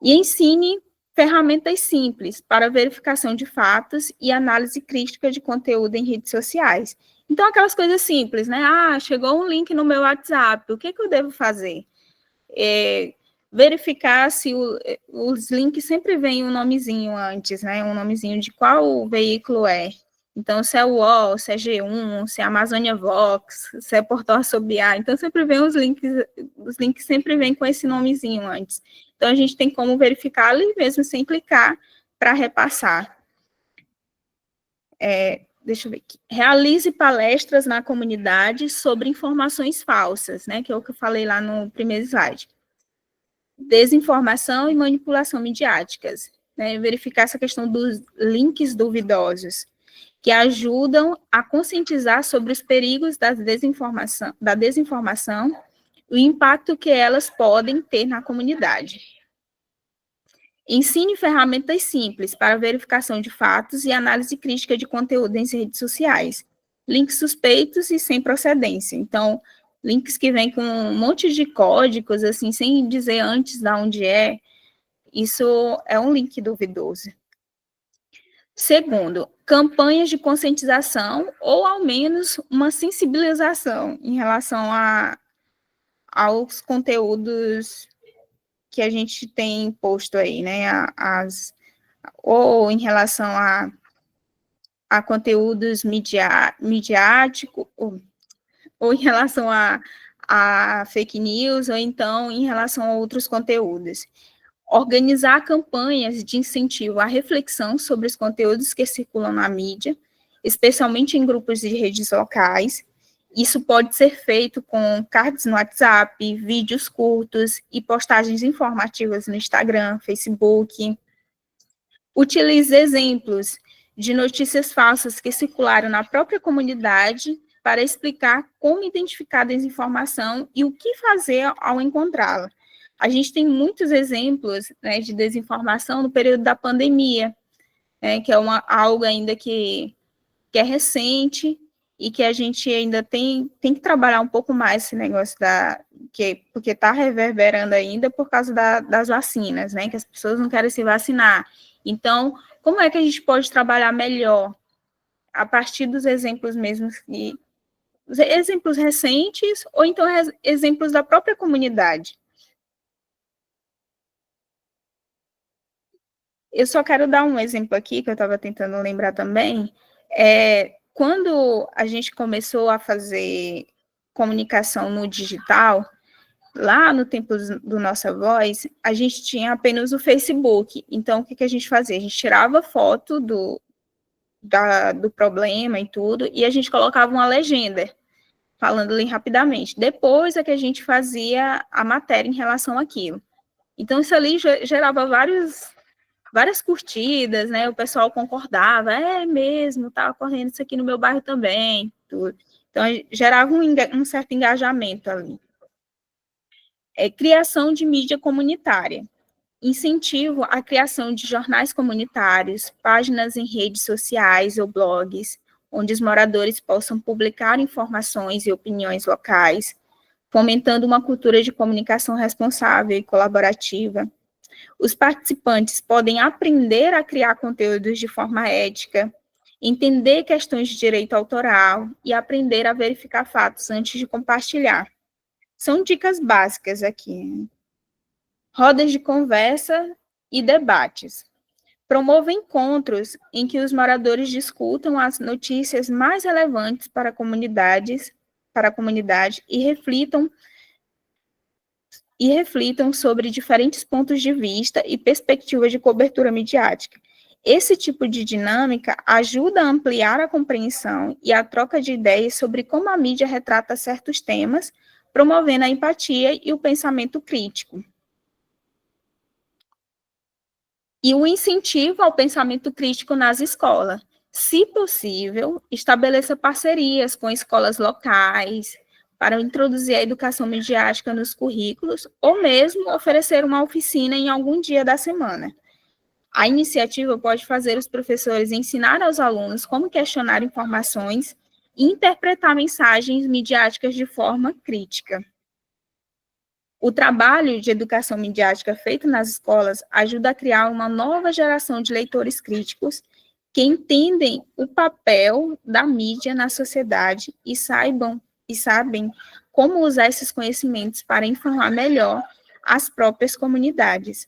E ensine ferramentas simples para verificação de fatos e análise crítica de conteúdo em redes sociais. Então, aquelas coisas simples, né? Ah, chegou um link no meu WhatsApp, o que eu devo fazer? Verificar se os links sempre vêm um nomezinho antes, né? Um nomezinho de qual veículo é. Então, se é o UOL, se é G1, se é Amazônia Vox, se é Portal Assobiar, então sempre vem os links sempre vêm com esse nomezinho antes. Então, a gente tem como verificar ali mesmo, sem clicar, para repassar. Deixa eu ver aqui. Realize palestras na comunidade sobre informações falsas, né? Que é o que eu falei lá no primeiro slide. Desinformação e manipulação midiáticas, né? Verificar essa questão dos links duvidosos, que ajudam a conscientizar sobre os perigos da desinformação e o impacto que elas podem ter na comunidade. Ensine ferramentas simples para verificação de fatos e análise crítica de conteúdo em redes sociais. Links suspeitos e sem procedência. Então, links que vêm com um monte de códigos, assim, sem dizer antes de onde é, isso é um link duvidoso. Segundo, campanhas de conscientização ou, ao menos, uma sensibilização em relação aos conteúdos que a gente tem posto aí, né, ou em relação a conteúdos midiáticos, ou em relação a fake news, ou então em relação a outros conteúdos. Organizar campanhas de incentivo à reflexão sobre os conteúdos que circulam na mídia, especialmente em grupos de redes locais. Isso pode ser feito com cards no WhatsApp, vídeos curtos e postagens informativas no Instagram, Facebook. Utilize exemplos de notícias falsas que circularam na própria comunidade para explicar como identificar a desinformação e o que fazer ao encontrá-la. A gente tem muitos exemplos, né, de desinformação no período da pandemia, né, que é algo ainda que é recente e que a gente ainda tem que trabalhar um pouco mais esse negócio porque está reverberando ainda por causa das vacinas, né, que as pessoas não querem se vacinar. Então, como é que a gente pode trabalhar melhor a partir dos exemplos mesmos, exemplos recentes ou então exemplos da própria comunidade? Eu só quero dar um exemplo aqui, que eu estava tentando lembrar também. Quando a gente começou a fazer comunicação no digital, lá no tempo do Nossa Voz, a gente tinha apenas o Facebook. Então, o que a gente fazia? A gente tirava foto do problema e tudo, e a gente colocava uma legenda, falando ali rapidamente. Depois é que a gente fazia a matéria em relação àquilo. Então, isso ali gerava várias curtidas, né? O pessoal concordava, é mesmo, estava ocorrendo isso aqui no meu bairro também, tudo. Então, gerava um certo engajamento ali. Criação de mídia comunitária. Incentivo à criação de jornais comunitários, páginas em redes sociais ou blogs, onde os moradores possam publicar informações e opiniões locais, fomentando uma cultura de comunicação responsável e colaborativa. Os participantes podem aprender a criar conteúdos de forma ética, entender questões de direito autoral e aprender a verificar fatos antes de compartilhar. São dicas básicas aqui. Rodas de conversa e debates. Promova encontros em que os moradores discutam as notícias mais relevantes para a comunidade e reflitam sobre diferentes pontos de vista e perspectivas de cobertura midiática. Esse tipo de dinâmica ajuda a ampliar a compreensão e a troca de ideias sobre como a mídia retrata certos temas, promovendo a empatia e o pensamento crítico. E o incentivo ao pensamento crítico nas escolas. Se possível, estabeleça parcerias com escolas locais, para introduzir a educação midiática nos currículos, ou mesmo oferecer uma oficina em algum dia da semana. A iniciativa pode fazer os professores ensinar aos alunos como questionar informações e interpretar mensagens midiáticas de forma crítica. O trabalho de educação midiática feito nas escolas ajuda a criar uma nova geração de leitores críticos que entendem o papel da mídia na sociedade e sabem como usar esses conhecimentos para informar melhor as próprias comunidades.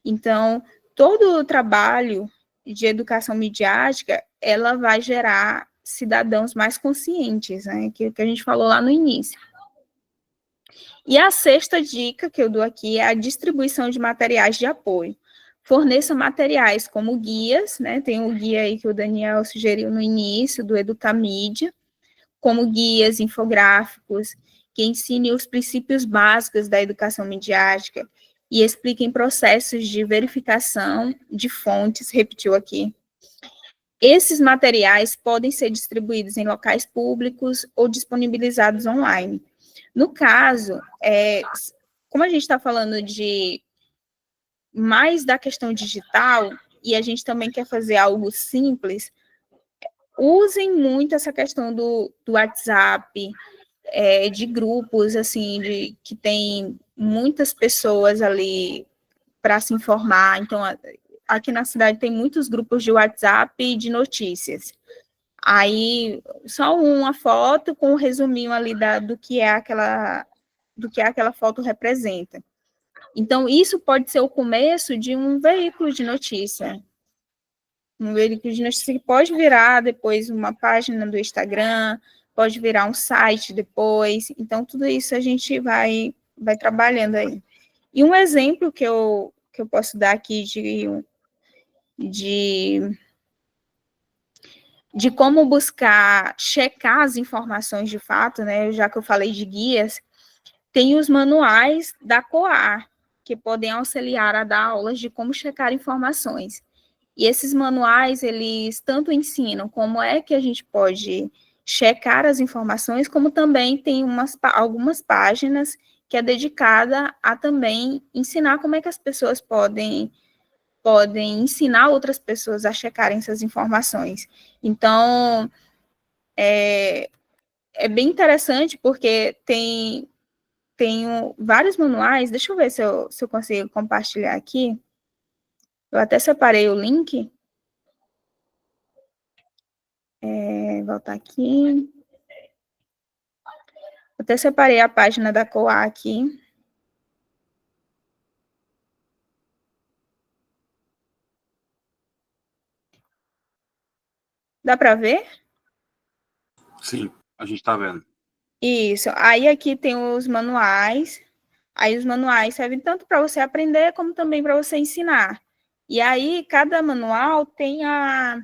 Então, todo o trabalho de educação midiática, ela vai gerar cidadãos mais conscientes, né, que a gente falou lá no início. E a sexta dica que eu dou aqui é a distribuição de materiais de apoio. Forneça materiais como guias, né? Tem o guia aí que o Daniel sugeriu no início, do Educamídia, como guias infográficos, que ensinem os princípios básicos da educação midiática e expliquem processos de verificação de fontes, repetiu aqui. Esses materiais podem ser distribuídos em locais públicos ou disponibilizados online. No caso, como a gente está falando de mais da questão digital, e a gente também quer fazer algo simples, usem muito essa questão do WhatsApp, de grupos, assim, que tem muitas pessoas ali para se informar. Então, aqui na cidade tem muitos grupos de WhatsApp de notícias. Aí, só uma foto com um resuminho ali do que aquela foto representa. Então, isso pode ser o começo de um veículo de notícia. Um veículo de notícia que pode virar depois uma página do Instagram, pode virar um site depois. Então, tudo isso a gente vai trabalhando aí. E um exemplo que eu posso dar aqui de como buscar checar as informações de fato, né? Já que eu falei de guias, tem os manuais da COAR, que podem auxiliar a dar aulas de como checar informações. E esses manuais, eles tanto ensinam como é que a gente pode checar as informações, como também tem algumas páginas que é dedicada a também ensinar como é que as pessoas podem ensinar outras pessoas a checarem essas informações. Então, é bem interessante, porque tem vários manuais. Deixa eu ver se eu consigo compartilhar aqui. Eu até separei o link. Voltar aqui. Eu até separei a página da COA aqui. Dá para ver? Sim, a gente está vendo. Isso. Aí aqui tem os manuais. Aí os manuais servem tanto para você aprender, como também para você ensinar. E aí, cada manual tem a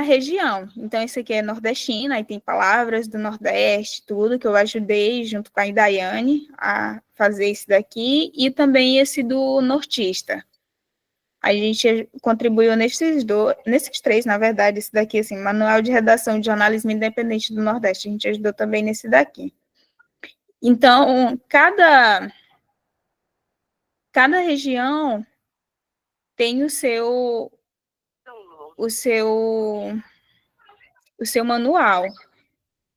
região. Então, esse aqui é nordestino, aí tem palavras do Nordeste, tudo, que eu ajudei, junto com a Idaiane, a fazer esse daqui, e também esse do nortista. A gente contribuiu nesses três, na verdade, esse daqui, assim, Manual de Redação de Jornalismo Independente do Nordeste, a gente ajudou também nesse daqui. Então, cada região tem o seu manual.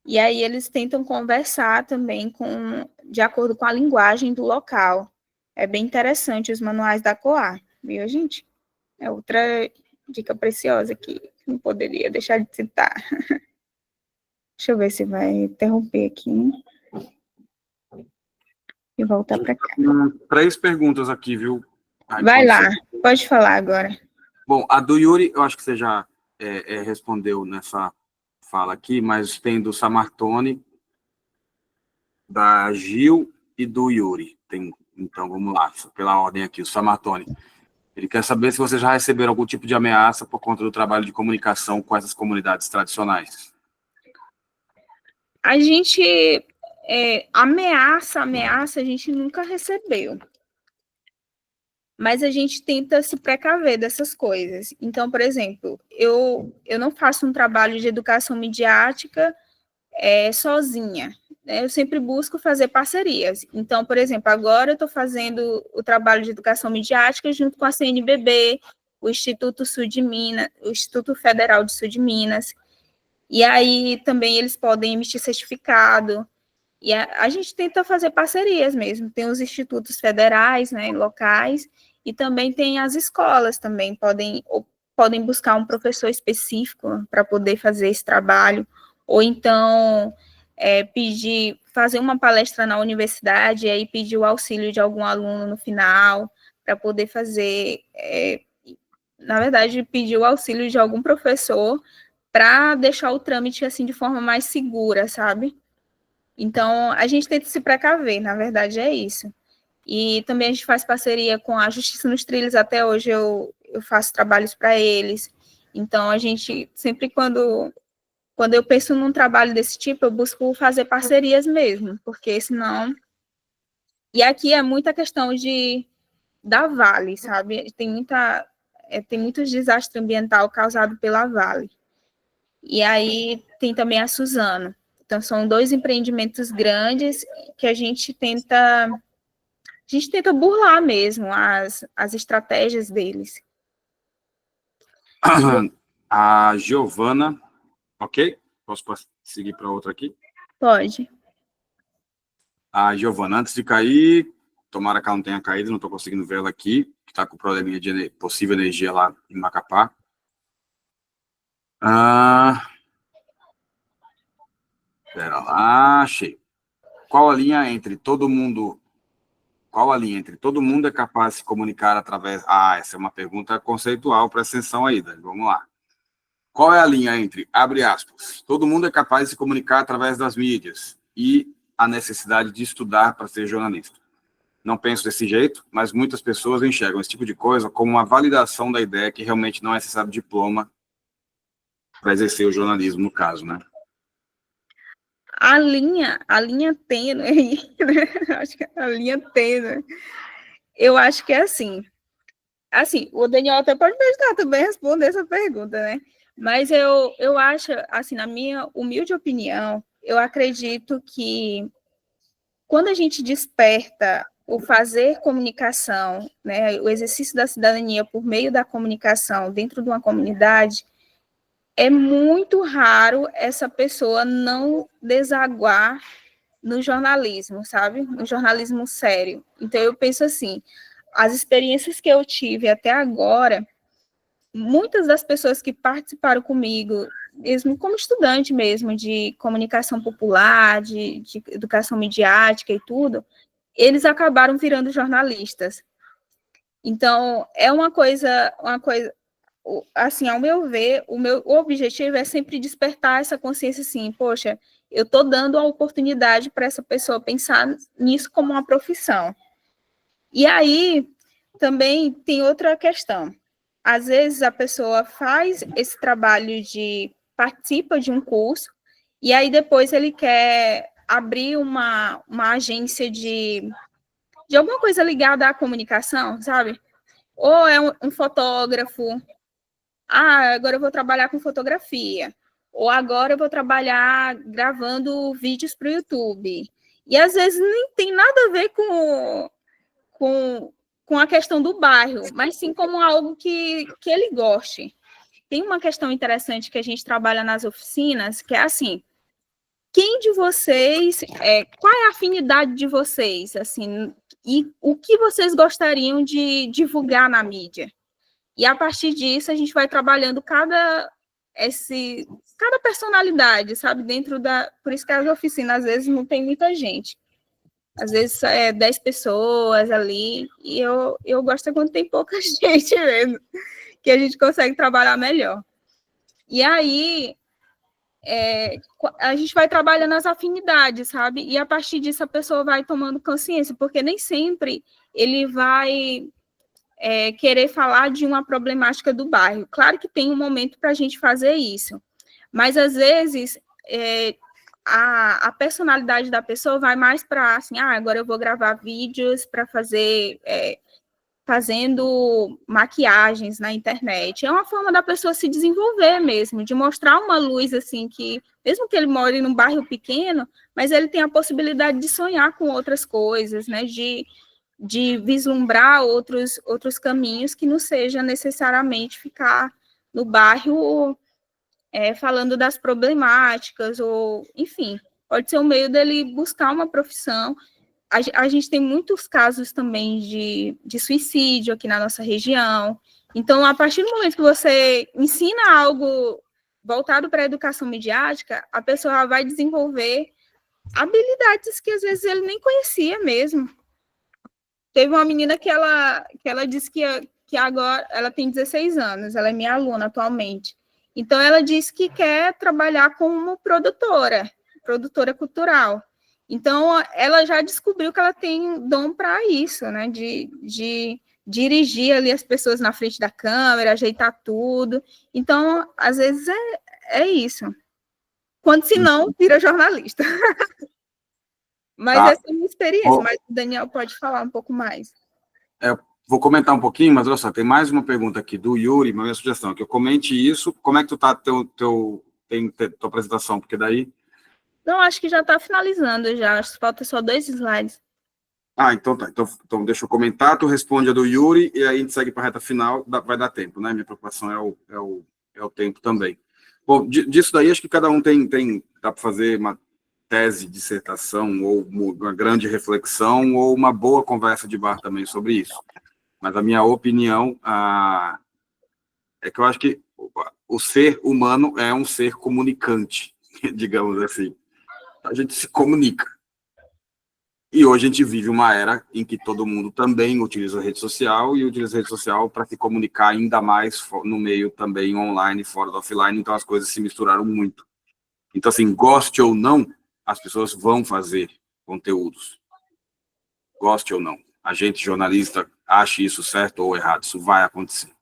E aí eles tentam conversar também de acordo com a linguagem do local. É bem interessante os manuais da COAR, viu, gente? É outra dica preciosa que não poderia deixar de citar. Deixa eu ver se vai interromper aqui. E voltar para cá. 3 perguntas aqui, viu? Vai lá, pode falar agora. Bom, a do Yuri, eu acho que você já respondeu nessa fala aqui, mas tem do Samartone, da Gil e do Yuri. Então, vamos lá, pela ordem aqui. O Samartone, ele quer saber se vocês já receberam algum tipo de ameaça por conta do trabalho de comunicação com essas comunidades tradicionais. A gente, ameaça, a gente nunca recebeu. Mas a gente tenta se precaver dessas coisas. Então, por exemplo, eu não faço um trabalho de educação midiática sozinha. Né? Eu sempre busco fazer parcerias. Então, por exemplo, agora eu estou fazendo o trabalho de educação midiática junto com a CNBB, o Instituto Sul de Minas, o Instituto Federal de Sul de Minas. E aí também eles podem emitir certificado. E a gente tenta fazer parcerias mesmo, tem os institutos federais, né, locais, e também tem as escolas também, podem buscar um professor específico para poder fazer esse trabalho, ou então fazer uma palestra na universidade e aí pedir o auxílio de algum aluno no final, para poder fazer, na verdade, pedir o auxílio de algum professor para deixar o trâmite assim de forma mais segura, sabe? Então, a gente tenta se precaver, na verdade é isso. E também a gente faz parceria com a Justiça nos Trilhos, até hoje eu faço trabalhos para eles. Então, a gente, sempre quando eu penso num trabalho desse tipo, eu busco fazer parcerias mesmo, porque senão... E aqui é muita questão da Vale, sabe? Tem muitos desastres ambientais causados pela Vale. E aí tem também a Suzano. Então, são 2 empreendimentos grandes que a gente tenta burlar mesmo as estratégias deles. A Giovana, ok? Posso seguir para outra aqui? Pode. A Giovana, antes de cair, tomara que ela não tenha caído, não estou conseguindo ver ela aqui, que está com probleminha de possível energia lá em Macapá. Espera lá, achei. Qual a linha entre todo mundo é capaz de se comunicar através... essa é uma pergunta conceitual, presta atenção aí, Dani, vamos lá. Qual é a linha entre, abre aspas, todo mundo é capaz de se comunicar através das mídias e a necessidade de estudar para ser jornalista? Não penso desse jeito, mas muitas pessoas enxergam esse tipo de coisa como uma validação da ideia que realmente não é necessário diploma para exercer o jornalismo, no caso, né? A linha tênue aí, né? Acho que a linha tênue. Eu acho que é assim, o Daniel até pode me ajudar também a responder essa pergunta, né? Mas eu acho, assim, na minha humilde opinião, eu acredito que quando a gente desperta o fazer comunicação, né, o exercício da cidadania por meio da comunicação dentro de uma comunidade, é muito raro essa pessoa não desaguar no jornalismo, sabe? No jornalismo sério. Então, eu penso assim, as experiências que eu tive até agora, muitas das pessoas que participaram comigo, mesmo como estudante mesmo, de comunicação popular, de educação midiática e tudo, eles acabaram virando jornalistas. Então, é uma coisa, assim, ao meu ver, o meu objetivo é sempre despertar essa consciência assim, poxa, eu estou dando a oportunidade para essa pessoa pensar nisso como uma profissão. E aí, também tem outra questão. Às vezes, a pessoa faz esse trabalho participa de um curso, e aí depois ele quer abrir uma agência de alguma coisa ligada à comunicação, sabe? Ou é um fotógrafo, agora eu vou trabalhar com fotografia, ou agora eu vou trabalhar gravando vídeos para o YouTube. E às vezes nem tem nada a ver com a questão do bairro, mas sim como algo que ele goste. Tem uma questão interessante que a gente trabalha nas oficinas, que é assim, quem de vocês, qual é a afinidade de vocês, assim, e o que vocês gostariam de divulgar na mídia? E a partir disso a gente vai trabalhando cada personalidade, sabe, por isso que as oficinas às vezes não tem muita gente. Às vezes é 10 pessoas ali, e eu gosto quando tem pouca gente mesmo, que a gente consegue trabalhar melhor. E aí, a gente vai trabalhando as afinidades, sabe? E a partir disso a pessoa vai tomando consciência, porque nem sempre ele vai querer falar de uma problemática do bairro. Claro que tem um momento para a gente fazer isso, mas às vezes a personalidade da pessoa vai mais para assim, agora eu vou gravar vídeos para fazendo maquiagens na internet. É uma forma da pessoa se desenvolver mesmo, de mostrar uma luz, assim, que, mesmo que ele more num bairro pequeno, mas ele tem a possibilidade de sonhar com outras coisas, né, de vislumbrar outros caminhos que não seja necessariamente ficar no bairro falando das problemáticas, ou, enfim, pode ser um meio dele buscar uma profissão. A gente tem muitos casos também de suicídio aqui na nossa região. Então, a partir do momento que você ensina algo voltado para a educação midiática, a pessoa vai desenvolver habilidades que às vezes ele nem conhecia mesmo. Teve uma menina que ela disse que agora ela tem 16 anos, ela é minha aluna atualmente. Então, ela disse que quer trabalhar como produtora cultural. Então, ela já descobriu que ela tem dom para isso, né? De dirigir ali as pessoas na frente da câmera, ajeitar tudo. Então, às vezes é isso. Quando se não, vira jornalista. Mas Tá. essa é a minha experiência, mas o Daniel pode falar um pouco mais. Vou comentar um pouquinho, mas olha só, tem mais uma pergunta aqui do Yuri, minha sugestão é que eu comente isso. Como é que tu tá tua apresentação? Porque daí... Não, acho que já está finalizando já, acho que falta só 2 slides. Então tá. Então deixa eu comentar, tu responde a do Yuri, e aí a gente segue para a reta final, vai dar tempo, né? Minha preocupação é o tempo também. Bom, disso daí, acho que cada um dá para fazer uma tese, dissertação, ou uma grande reflexão, ou uma boa conversa de bar também sobre isso. Mas a minha opinião é que eu acho que o ser humano é um ser comunicante, digamos assim. A gente se comunica. E hoje a gente vive uma era em que todo mundo também utiliza a rede social e utiliza a rede social para se comunicar ainda mais no meio também online, fora do offline, então as coisas se misturaram muito. Então, assim, goste ou não, as pessoas vão fazer conteúdos. Goste ou não. A gente, jornalista, ache isso certo ou errado, isso vai acontecer.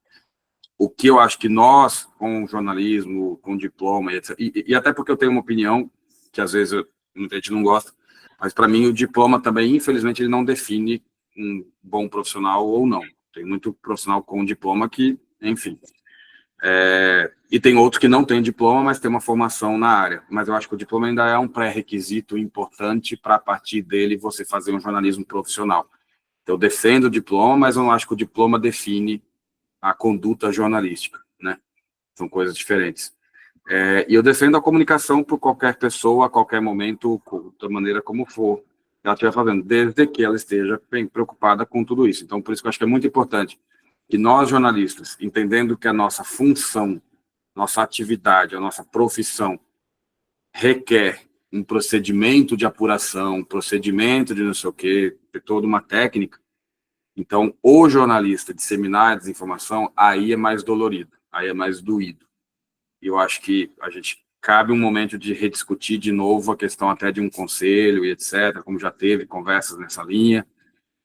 O que eu acho que nós, com jornalismo, com diploma, etc., e até porque eu tenho uma opinião, que às vezes muita gente não gosta, mas para mim o diploma também, infelizmente, ele não define um bom profissional ou não. Tem muito profissional com diploma que, enfim. E tem outros que não têm diploma, mas têm uma formação na área. Mas eu acho que o diploma ainda é um pré-requisito importante para, a partir dele, você fazer um jornalismo profissional. Então, eu defendo o diploma, mas eu não acho que o diploma define a conduta jornalística, né? São coisas diferentes. E eu defendo a comunicação por qualquer pessoa, a qualquer momento, da maneira como for ela estiver fazendo, desde que ela esteja bem preocupada com tudo isso. Então, por isso que eu acho que é muito importante que nós, jornalistas, entendendo que a nossa função, nossa atividade, a nossa profissão requer um procedimento de apuração, um procedimento de não sei o quê, ter toda uma técnica. Então, o jornalista disseminar a desinformação, aí é mais dolorido, aí é mais doído. E eu acho que a gente cabe um momento de rediscutir de novo a questão até de um conselho e etc., como já teve conversas nessa linha.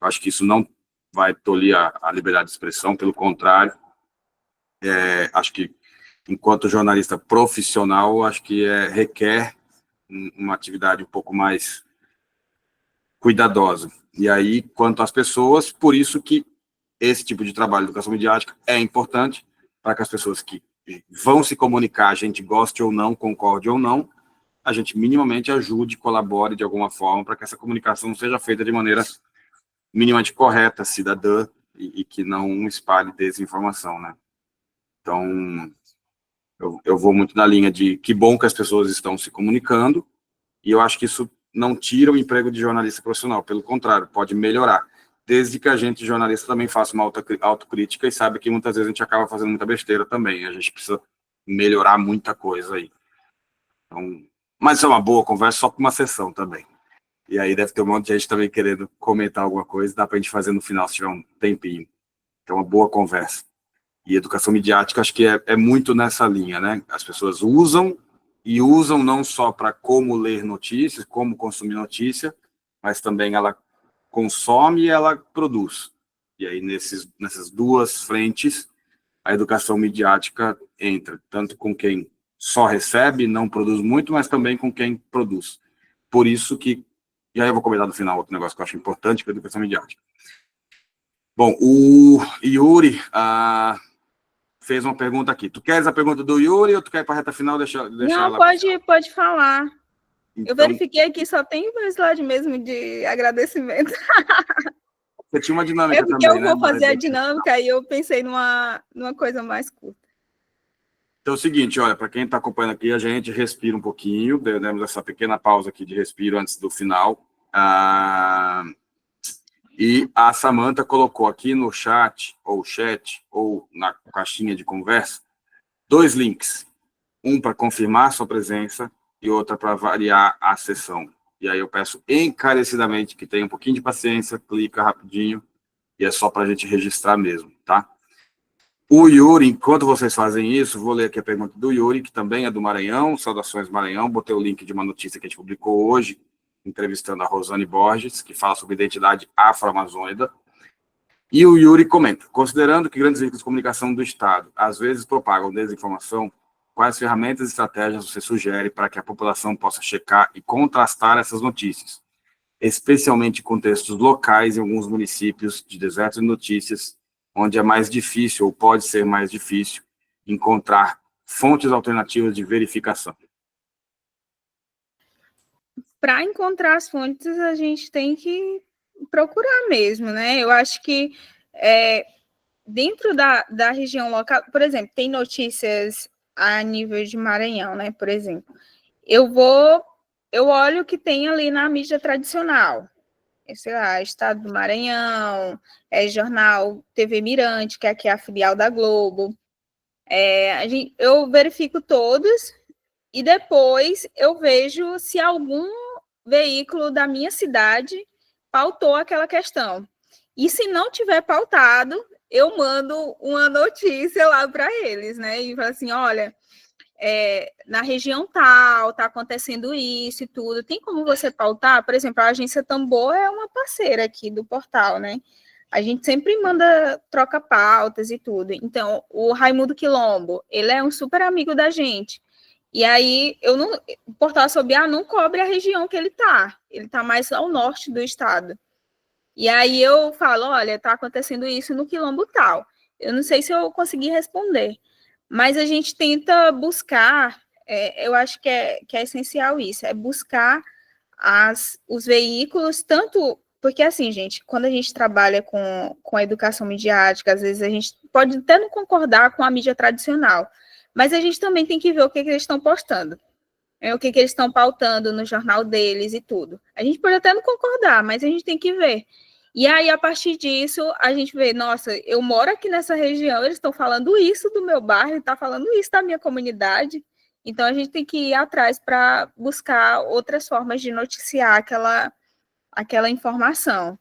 Eu acho que isso não vai tolir a liberdade de expressão, pelo contrário. Acho que, enquanto jornalista profissional, acho que requer uma atividade um pouco mais cuidadosa. E aí, quanto às pessoas, por isso que esse tipo de trabalho de educação midiática é importante para que as pessoas que vão se comunicar, a gente goste ou não, concorde ou não, a gente minimamente ajude, colabore de alguma forma para que essa comunicação seja feita de maneira minimamente correta, cidadã, e que não espalhe desinformação, né? Então, eu vou muito na linha de que bom que as pessoas estão se comunicando, e eu acho que isso não tira o emprego de jornalista profissional, pelo contrário, pode melhorar, desde que a gente, jornalista, também faça uma autocrítica e sabe que muitas vezes a gente acaba fazendo muita besteira também, a gente precisa melhorar muita coisa aí. Então, mas isso é uma boa conversa só para uma sessão também. E aí deve ter um monte de gente também querendo comentar alguma coisa, dá para a gente fazer no final, se tiver um tempinho. É uma boa conversa. E educação midiática, acho que é muito nessa linha, né? As pessoas usam, e usam não só para como ler notícias, como consumir notícia, mas também ela consome e ela produz. E aí, nessas duas frentes, a educação midiática entra, tanto com quem só recebe, não produz muito, mas também com quem produz. Por isso que, e aí eu vou comentar no final outro negócio que eu acho importante para a educação midiática. Bom, o Yuri fez uma pergunta aqui. Tu queres a pergunta do Yuri ou tu quer ir para a reta final? Deixa Não, ela pode falar. Então, eu verifiquei aqui, só tem um slide mesmo de agradecimento. Você tinha uma dinâmica porque também, eu vou né? fazer a dinâmica e eu pensei numa coisa mais curta. Então é o seguinte, olha, para quem está acompanhando aqui, a gente respira um pouquinho, demos essa pequena pausa aqui de respiro antes do final. E a Samantha colocou aqui no chat, ou na caixinha de conversa, 2 links. Um para confirmar sua presença e outra para variar a sessão. E aí eu peço encarecidamente que tenha um pouquinho de paciência, clica rapidinho, e é só para a gente registrar mesmo, tá? O Yuri, enquanto vocês fazem isso, vou ler aqui a pergunta do Yuri, que também é do Maranhão, saudações Maranhão, botei o link de uma notícia que a gente publicou hoje, entrevistando a Rosane Borges, que fala sobre identidade afro-amazônica. E o Yuri comenta, considerando que grandes veículos de comunicação do Estado às vezes propagam desinformação, quais ferramentas e estratégias você sugere para que a população possa checar e contrastar essas notícias, especialmente em contextos locais em alguns municípios de deserto de notícias, onde é mais difícil, ou pode ser mais difícil, encontrar fontes alternativas de verificação? Para encontrar as fontes, a gente tem que procurar mesmo, né? Eu acho que dentro da região local, por exemplo, tem notícias a nível de Maranhão, né? Por exemplo, eu olho o que tem ali na mídia tradicional, sei lá, Estado do Maranhão, jornal TV Mirante, que aqui é a filial da Globo. Eu verifico todos e depois eu vejo se algum veículo da minha cidade pautou aquela questão. E se não tiver pautado, eu mando uma notícia lá para eles, né? E falo assim, olha, na região tal, está acontecendo isso e tudo. Tem como você pautar? Por exemplo, a agência Tambor é uma parceira aqui do portal, né? A gente sempre troca pautas e tudo. Então, o Raimundo Quilombo, ele é um super amigo da gente. E aí, o portal sobre não cobre a região que ele está. Ele está mais ao norte do estado. E aí eu falo, olha, está acontecendo isso no quilombo tal. Eu não sei se eu consegui responder, mas a gente tenta buscar, eu acho que é essencial isso, é buscar os veículos, tanto, porque assim, gente, quando a gente trabalha com a educação midiática, às vezes a gente pode até não concordar com a mídia tradicional, mas a gente também tem que ver o que eles estão postando, o que eles estão pautando no jornal deles e tudo. A gente pode até não concordar, mas a gente tem que ver. E aí, a partir disso, a gente vê, nossa, eu moro aqui nessa região, eles estão falando isso do meu bairro, está falando isso da minha comunidade. Então, a gente tem que ir atrás para buscar outras formas de noticiar aquela informação,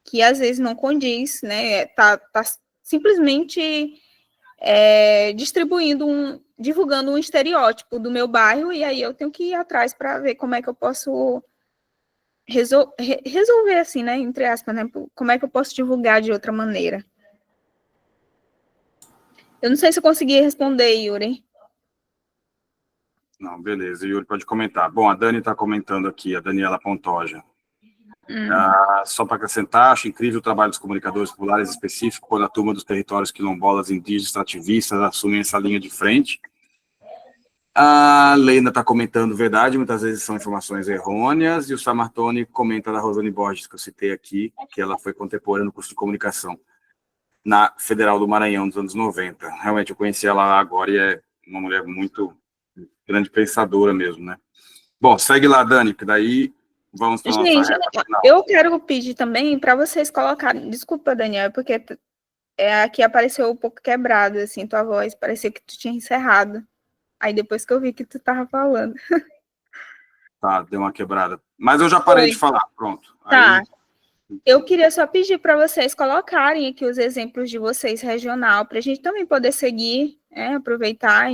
que às vezes não condiz, né? Tá simplesmente divulgando um estereótipo do meu bairro, e aí eu tenho que ir atrás para ver como é que eu posso resolver, assim, né, entre aspas, né, como é que eu posso divulgar de outra maneira. Eu não sei se eu consegui responder, Yuri. Não, beleza, Yuri pode comentar. Bom, a Dani está comentando aqui, a Daniela Pontoja. Só para acrescentar, acho incrível o trabalho dos comunicadores populares, específico quando a turma dos territórios quilombolas, indígenas, extrativistas assumem essa linha de frente. A Leina está comentando verdade, muitas vezes são informações errôneas, e o Samartoni comenta da Rosane Borges, que eu citei aqui, que ela foi contemporânea no curso de comunicação na Federal do Maranhão, nos anos 90. Realmente, eu conheci ela agora e é uma mulher muito grande pensadora mesmo, né? Bom, segue lá, Dani, que daí vamos para a nossa reta final. Eu quero pedir também para vocês colocarem... Desculpa, Daniel, porque aqui apareceu um pouco quebrado, assim, tua voz, parecia que tu tinha encerrado. Aí depois que eu vi que tu tava falando. Tá, deu uma quebrada. Mas eu já parei de falar, pronto. Tá. Aí... Eu queria só pedir para vocês colocarem aqui os exemplos de vocês regional, para a gente também poder seguir, aproveitar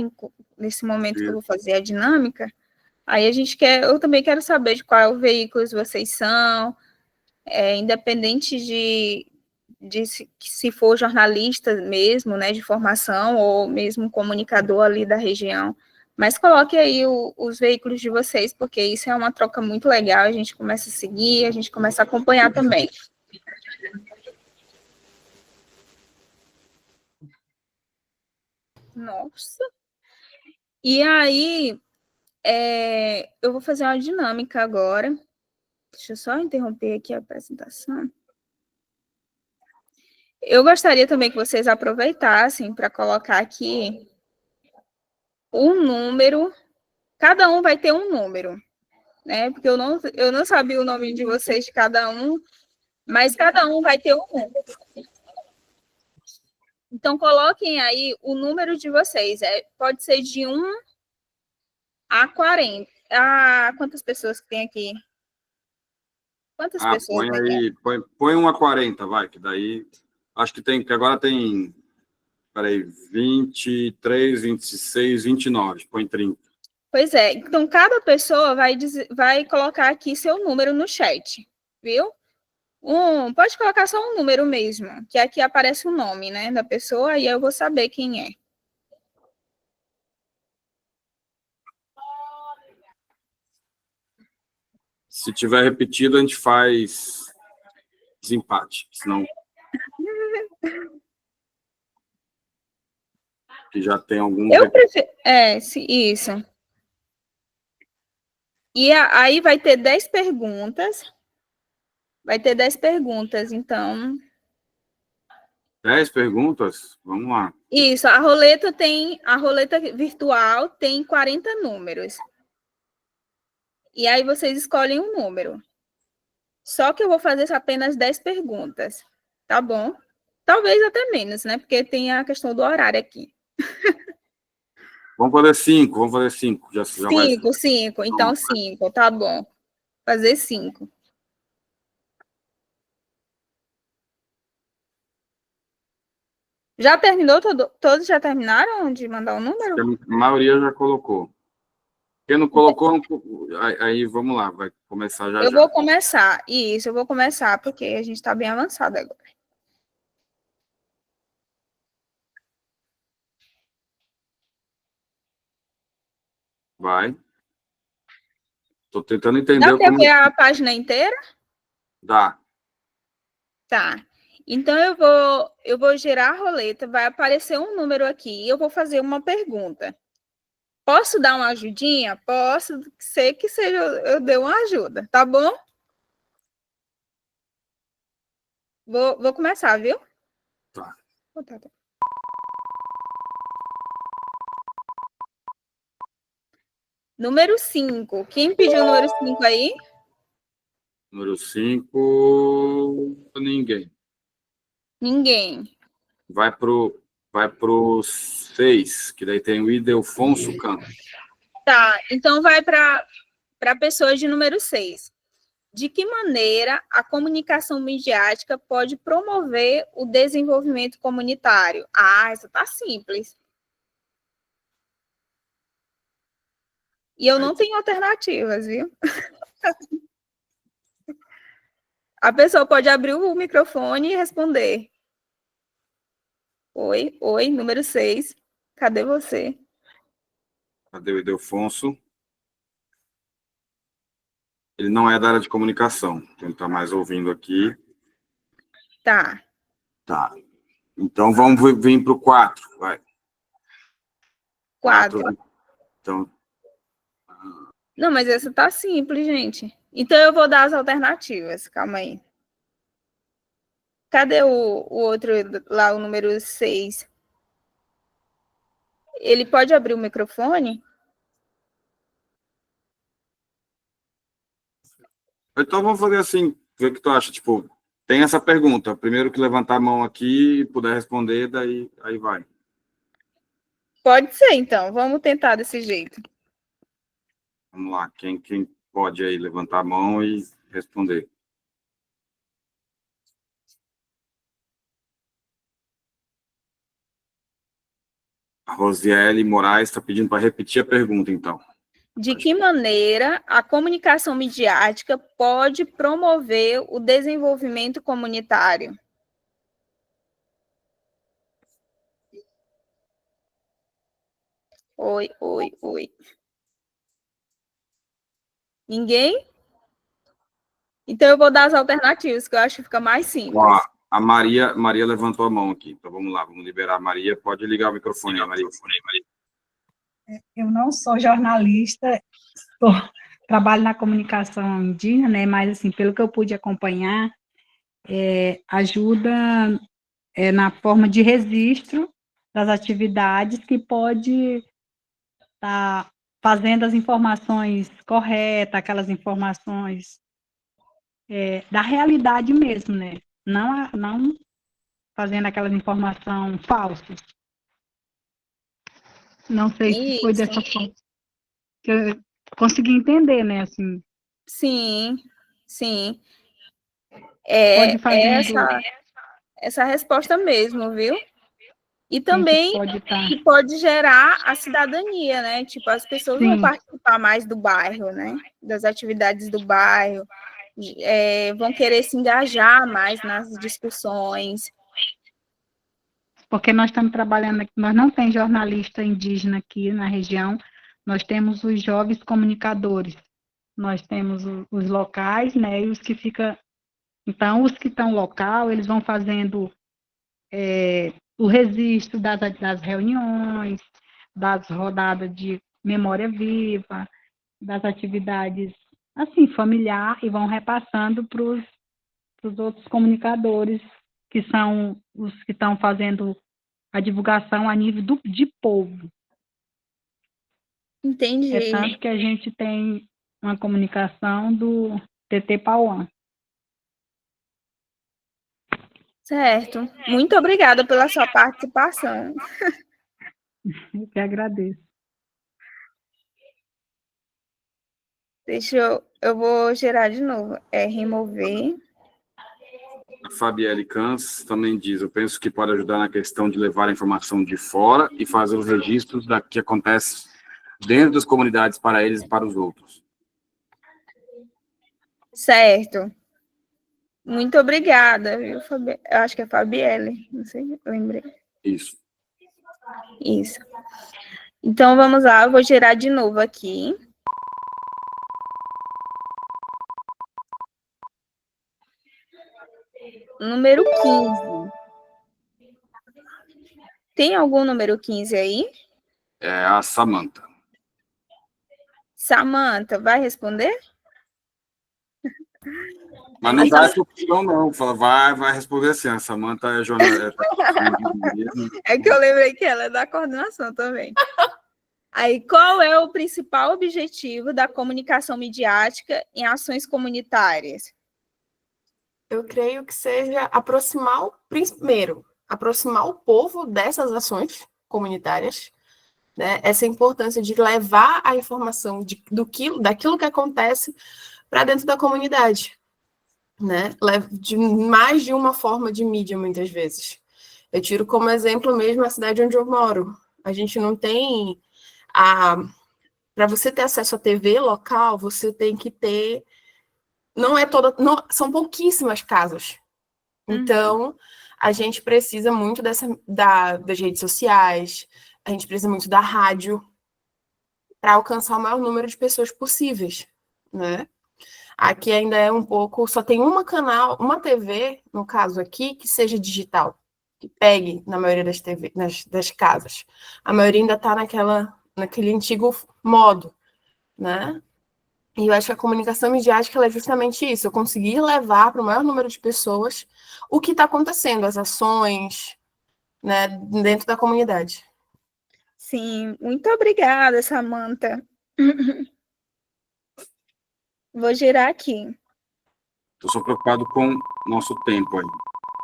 nesse momento que eu vou fazer a dinâmica. Aí eu também quero saber de qual veículo vocês são, independente de se for jornalista mesmo, né, de formação, ou mesmo comunicador ali da região. Mas coloque aí os veículos de vocês, porque isso é uma troca muito legal, a gente começa a seguir, a gente começa a acompanhar também. Nossa! E aí, eu vou fazer uma dinâmica agora. Deixa eu só interromper aqui a apresentação. Eu gostaria também que vocês aproveitassem para colocar aqui um número, cada um vai ter um número, né? Porque eu não sabia o nome de vocês, de cada um, mas cada um vai ter um número. Então, coloquem aí o número de vocês. Pode ser de 1 a 40. Quantas pessoas que tem aqui? Quantas pessoas põe tem aí, põe 1 a 40, vai, que daí, acho que agora tem, peraí, 23, 26, 29, põe 30. Pois é, então cada pessoa vai colocar aqui seu número no chat, viu? Pode colocar só um número mesmo, que aqui aparece o nome, né, da pessoa, e eu vou saber quem é. Se tiver repetido, a gente faz desempate, senão que já tem algum. Eu prefiro. Isso. E aí vai ter 10 perguntas. Vai ter 10 perguntas, então. 10 perguntas? Vamos lá. Isso, a roleta virtual tem 40 números. E aí vocês escolhem um número. Só que eu vou fazer apenas 10 perguntas, tá bom? Talvez até menos, né? Porque tem a questão do horário aqui. Vamos fazer 5, vamos fazer 5. Já vai. 5. Então 5, tá bom. Fazer 5. Já terminou? Todos já terminaram de mandar o número? A maioria já colocou. Quem não colocou, aí vamos lá, vai começar já. Eu vou começar. Isso, eu vou começar, porque a gente está bem avançado agora. Vai. Estou tentando entender. Dá para ver a página inteira? Dá. Tá. Então, eu vou gerar a roleta, vai aparecer um número aqui, e eu vou fazer uma pergunta. Posso dar uma ajudinha? Posso, ser que seja, eu dê uma ajuda, tá bom? Vou começar, viu? Tá. Número 5. Quem pediu o número 5 aí? Número 5, ninguém. Ninguém. Vai pro 6, que daí tem o Ildefonso Campos. Tá, então vai para a pessoa de número 6. De que maneira a comunicação midiática pode promover o desenvolvimento comunitário? Essa tá simples. E eu não tenho alternativas, viu? A pessoa pode abrir o microfone e responder. Oi, número 6. Cadê você? Cadê o Ildefonso? Ele não é da área de comunicação, então ele está mais ouvindo aqui. Tá. Tá. Então vamos vir para o 4, vai. 4. Então. Não, mas essa tá simples, gente. Então eu vou dar as alternativas. Calma aí. Cadê o outro lá, o número 6? Ele pode abrir o microfone? Então vamos fazer assim, o que tu acha? Tipo, tem essa pergunta, primeiro que levantar a mão aqui e puder responder, daí aí vai. Pode ser, então. Vamos tentar desse jeito. Vamos lá, quem pode aí levantar a mão e responder? A Rosiele Moraes está pedindo para repetir a pergunta, então. De que maneira a comunicação midiática pode promover o desenvolvimento comunitário? Oi. Ninguém? Então eu vou dar as alternativas, que eu acho que fica mais simples. Ó, a Maria levantou a mão aqui, então vamos lá, vamos liberar a Maria. Pode ligar o microfone, Maria. Eu não sou jornalista, trabalho na comunicação indígena, né? Mas, assim, pelo que eu pude acompanhar, ajuda na forma de registro das atividades que pode tá fazendo as informações corretas, aquelas informações da realidade mesmo, né? Não fazendo aquelas informações falsas. Não sei se foi Isso. dessa forma que eu consegui entender, né? Assim, Sim, sim. pode É fazendo essa resposta mesmo, viu? E quem que também pode estar. que pode gerar a cidadania, né? Tipo, as pessoas vão Sim, participar mais do bairro, né? Das atividades do bairro, vão querer se engajar mais nas discussões. porque nós estamos trabalhando aqui, nós não temos jornalista indígena aqui na região, nós temos os jovens comunicadores, nós temos os locais, né, e os que ficam, então os que estão local, eles vão fazendo o registro das reuniões, das rodadas de memória viva, das atividades, assim, familiar, e vão repassando para os outros comunicadores, que são os que estão fazendo a divulgação a nível de povo. Entendi. É tanto que a gente tem uma comunicação do TT Pauã. Certo. Muito obrigada pela sua participação. Eu que agradeço. Eu vou gerar de novo. Remover. A Fabielle Cans também diz, eu penso que pode ajudar na questão de levar a informação de fora e fazer os registros da que acontece dentro das comunidades para eles e para os outros. Certo. Muito obrigada, viu, Fabi? Eu acho que é Fabielle, não sei, lembrei. Isso. Isso. Então, vamos lá, eu vou gerar de novo aqui. Número 15. Tem algum número 15 aí? É a Samantha. Samantha, vai responder? Mas não dá essa opção, não. Fala, vai responder assim. A Samantha é jornalista. É que eu lembrei que ela é da coordenação também. Aí, qual é o principal objetivo da comunicação midiática em ações comunitárias? Eu creio que seja aproximar o povo dessas ações comunitárias, né? Essa importância de levar a informação daquilo que acontece para dentro da comunidade, né? De mais de uma forma de mídia, muitas vezes. Eu tiro como exemplo mesmo a cidade onde eu moro. A gente não tem para você ter acesso à TV local, você tem que ter. São pouquíssimas casas. Então, a gente precisa muito das redes sociais, a gente precisa muito da rádio para alcançar o maior número de pessoas possíveis, né? Aqui ainda é um pouco, só tem uma TV, no caso aqui, que seja digital, que pegue na maioria das casas. A maioria ainda está naquele antigo modo, né? E eu acho que a comunicação midiática ela é justamente isso, eu conseguir levar para o maior número de pessoas o que está acontecendo, as ações, né, dentro da comunidade. Sim, muito obrigada, Samantha. Vou girar aqui. Estou só preocupado com o nosso tempo aí.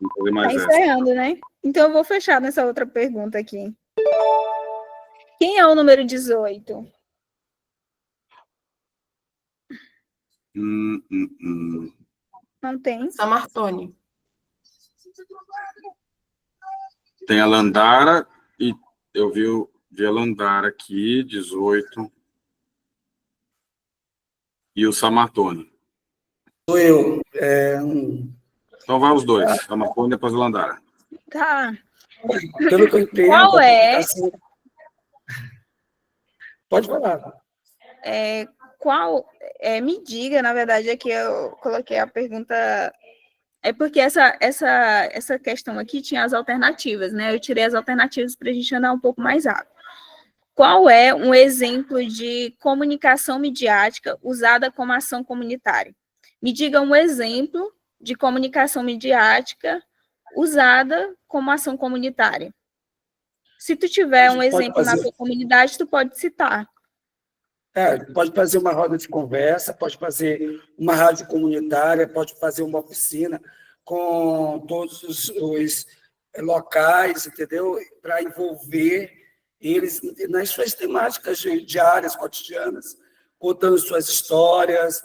Não fazer mais Está essa. encerrando, né? Então, eu vou fechar nessa outra pergunta aqui. Quem é o número 18? Não tem. Samartone. Tem a Landara e eu vi a Landara aqui, 18. E o Samartone. Sou eu. Então vai os dois, Samartone e depois a Landara. Tá. Pelo que eu entendo, Qual é? Pode falar. Me diga, na verdade, aqui eu coloquei a pergunta. É porque essa questão aqui tinha as alternativas, né? Eu tirei as alternativas para a gente andar um pouco mais rápido. Qual é um exemplo de comunicação midiática usada como ação comunitária? Me diga um exemplo de comunicação midiática usada como ação comunitária. Se tu tiver A um gente pode exemplo na fazer, tua comunidade, tu pode citar. pode fazer uma roda de conversa, pode fazer uma rádio comunitária, pode fazer uma oficina com todos os locais, entendeu? Para envolver eles nas suas temáticas diárias, cotidianas, contando suas histórias,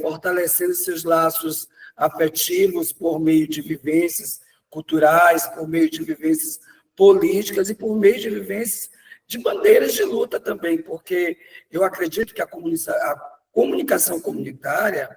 fortalecendo seus laços afetivos por meio de vivências culturais, por meio de vivências políticas e por meio de vivências de bandeiras de luta também, porque eu acredito que a comunicação comunitária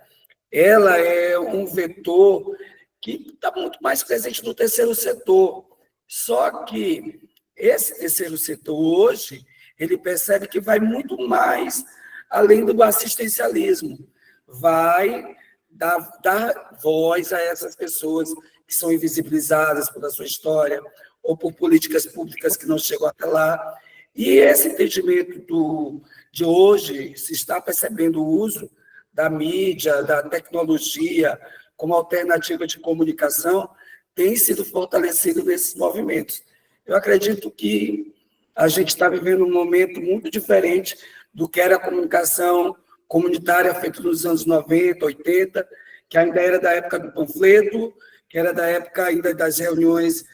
ela é um vetor que está muito mais presente no terceiro setor. Só que esse terceiro setor hoje, ele percebe que vai muito mais além do assistencialismo, vai dar voz a essas pessoas que são invisibilizadas pela sua história ou por políticas públicas que não chegam até lá. E esse entendimento de hoje se está percebendo o uso da mídia, da tecnologia, como alternativa de comunicação, tem sido fortalecido nesses movimentos. Eu acredito que a gente está vivendo um momento muito diferente do que era a comunicação comunitária feita nos anos 90, 80, que ainda era da época do panfleto, que era da época ainda das reuniões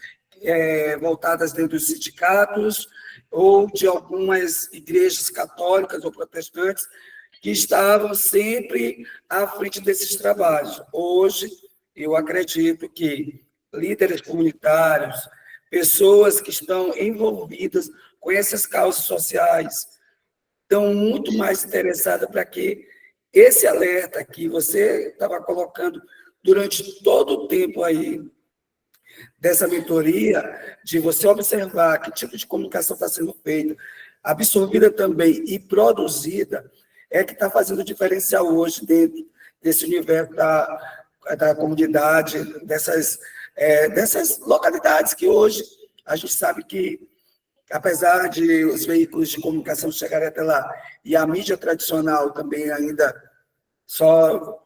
voltadas dentro dos sindicatos, ou de algumas igrejas católicas ou protestantes, que estavam sempre à frente desses trabalhos. Hoje, eu acredito que líderes comunitários, pessoas que estão envolvidas com essas causas sociais, estão muito mais interessadas para que esse alerta que você estava colocando durante todo o tempo aí dessa mentoria, de você observar que tipo de comunicação está sendo feita, absorvida também e produzida, é que está fazendo diferencial hoje dentro desse universo da comunidade, dessas localidades que hoje a gente sabe que, apesar de os veículos de comunicação chegarem até lá, e a mídia tradicional também ainda só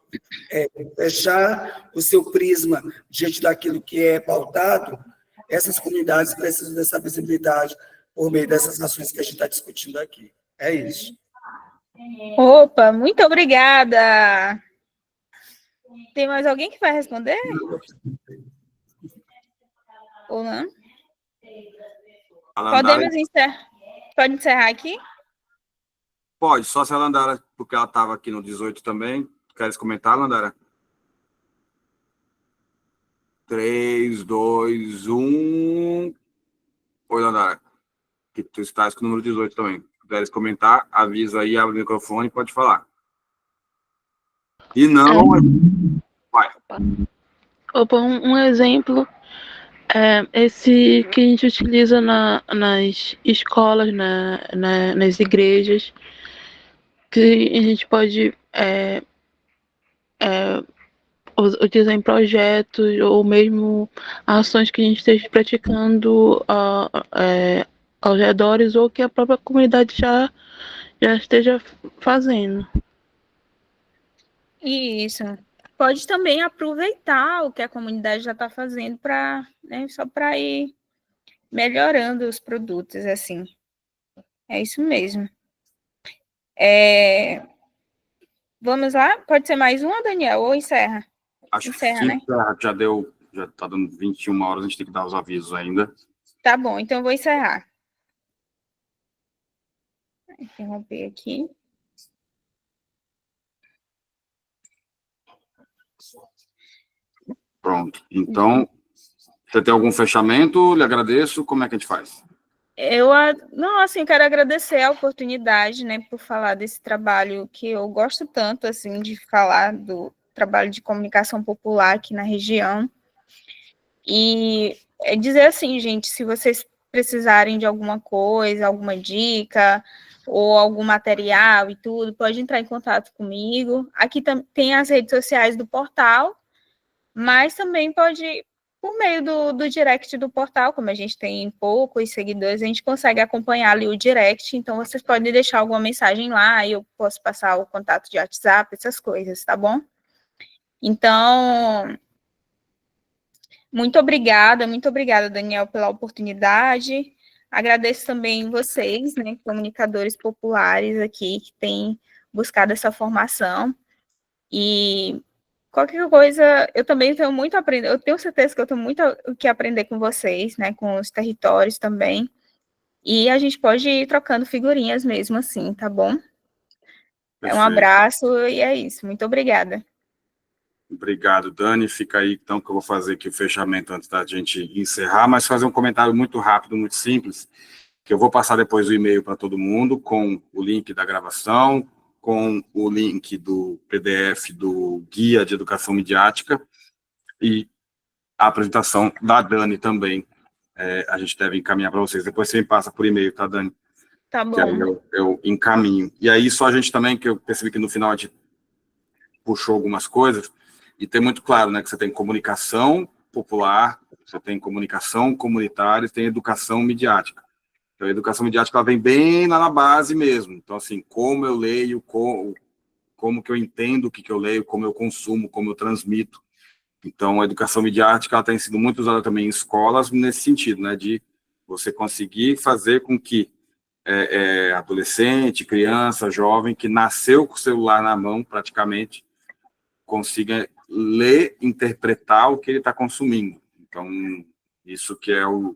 fechar o seu prisma diante daquilo que é pautado, essas comunidades precisam dessa visibilidade por meio dessas ações que a gente está discutindo aqui. É isso. Opa, muito obrigada. Tem mais alguém que vai responder? Ou não? Podemos encerrar? Pode encerrar aqui? Pode, só se a Landara, porque ela estava aqui no 18 também. Queres comentar, Landara? 3, 2, 1. Oi, Landara. Que tu estás com o número 18 também. Se quiseres comentar, avisa aí, abre o microfone e pode falar. E não... Vai. Opa, um exemplo é esse que a gente utiliza nas escolas, nas igrejas, que a gente pode utilizar em projetos ou mesmo ações que a gente esteja praticando aos redores ou que a própria comunidade já esteja fazendo. Isso. Pode também aproveitar o que a comunidade já está fazendo para, só para ir melhorando os produtos, assim. É isso mesmo. Vamos lá? Pode ser mais uma, Daniel? Ou encerra? Acho Encerra, que né? já está dando 21 horas, a gente tem que dar os avisos ainda. Tá bom, então eu vou encerrar. Vou interromper aqui. Pronto. Então, você tem algum fechamento? Lhe agradeço. Como é que a gente faz? Não, assim, quero agradecer a oportunidade, né, por falar desse trabalho que eu gosto tanto, assim, de falar do trabalho de comunicação popular aqui na região. E dizer assim, gente, se vocês precisarem de alguma coisa, alguma dica, ou algum material e tudo, pode entrar em contato comigo. Aqui tem as redes sociais do portal, mas também pode, por meio do direct do portal, como a gente tem poucos seguidores, a gente consegue acompanhar ali o direct, então vocês podem deixar alguma mensagem lá, e eu posso passar o contato de WhatsApp, essas coisas, tá bom? Então, muito obrigada, Daniel, pela oportunidade. Agradeço também vocês, né, comunicadores populares aqui, que têm buscado essa formação. E qualquer coisa, eu também tenho muito a aprender. Eu tenho certeza que eu tenho muito o que aprender com vocês, né, com os territórios também. E a gente pode ir trocando figurinhas mesmo assim, tá bom? Um Perfeito. abraço e é isso. Muito obrigada. Obrigado, Dani. Fica aí, então, que eu vou fazer aqui o fechamento antes da gente encerrar, mas fazer um comentário muito rápido, muito simples, que eu vou passar depois o e-mail para todo mundo, com o link da gravação, com o link do PDF do Guia de Educação Midiática e a apresentação da Dani também. A gente deve encaminhar para vocês. Depois você me passa por e-mail, tá, Dani? Tá Que aí bom. eu encaminho. E aí, só a gente também, que eu percebi que no final a gente puxou algumas coisas, e tem muito claro, né, que você tem comunicação popular, você tem comunicação comunitária, tem educação midiática. Então, a educação midiática ela vem bem lá na base mesmo. Então, assim, como eu leio, como que eu entendo o que eu leio, como eu consumo, como eu transmito. Então, a educação midiática ela tem sido muito usada também em escolas nesse sentido, né, de você conseguir fazer com que adolescente, criança, jovem, que nasceu com o celular na mão, praticamente, consiga ler, interpretar o que ele está consumindo. Então, isso que é o...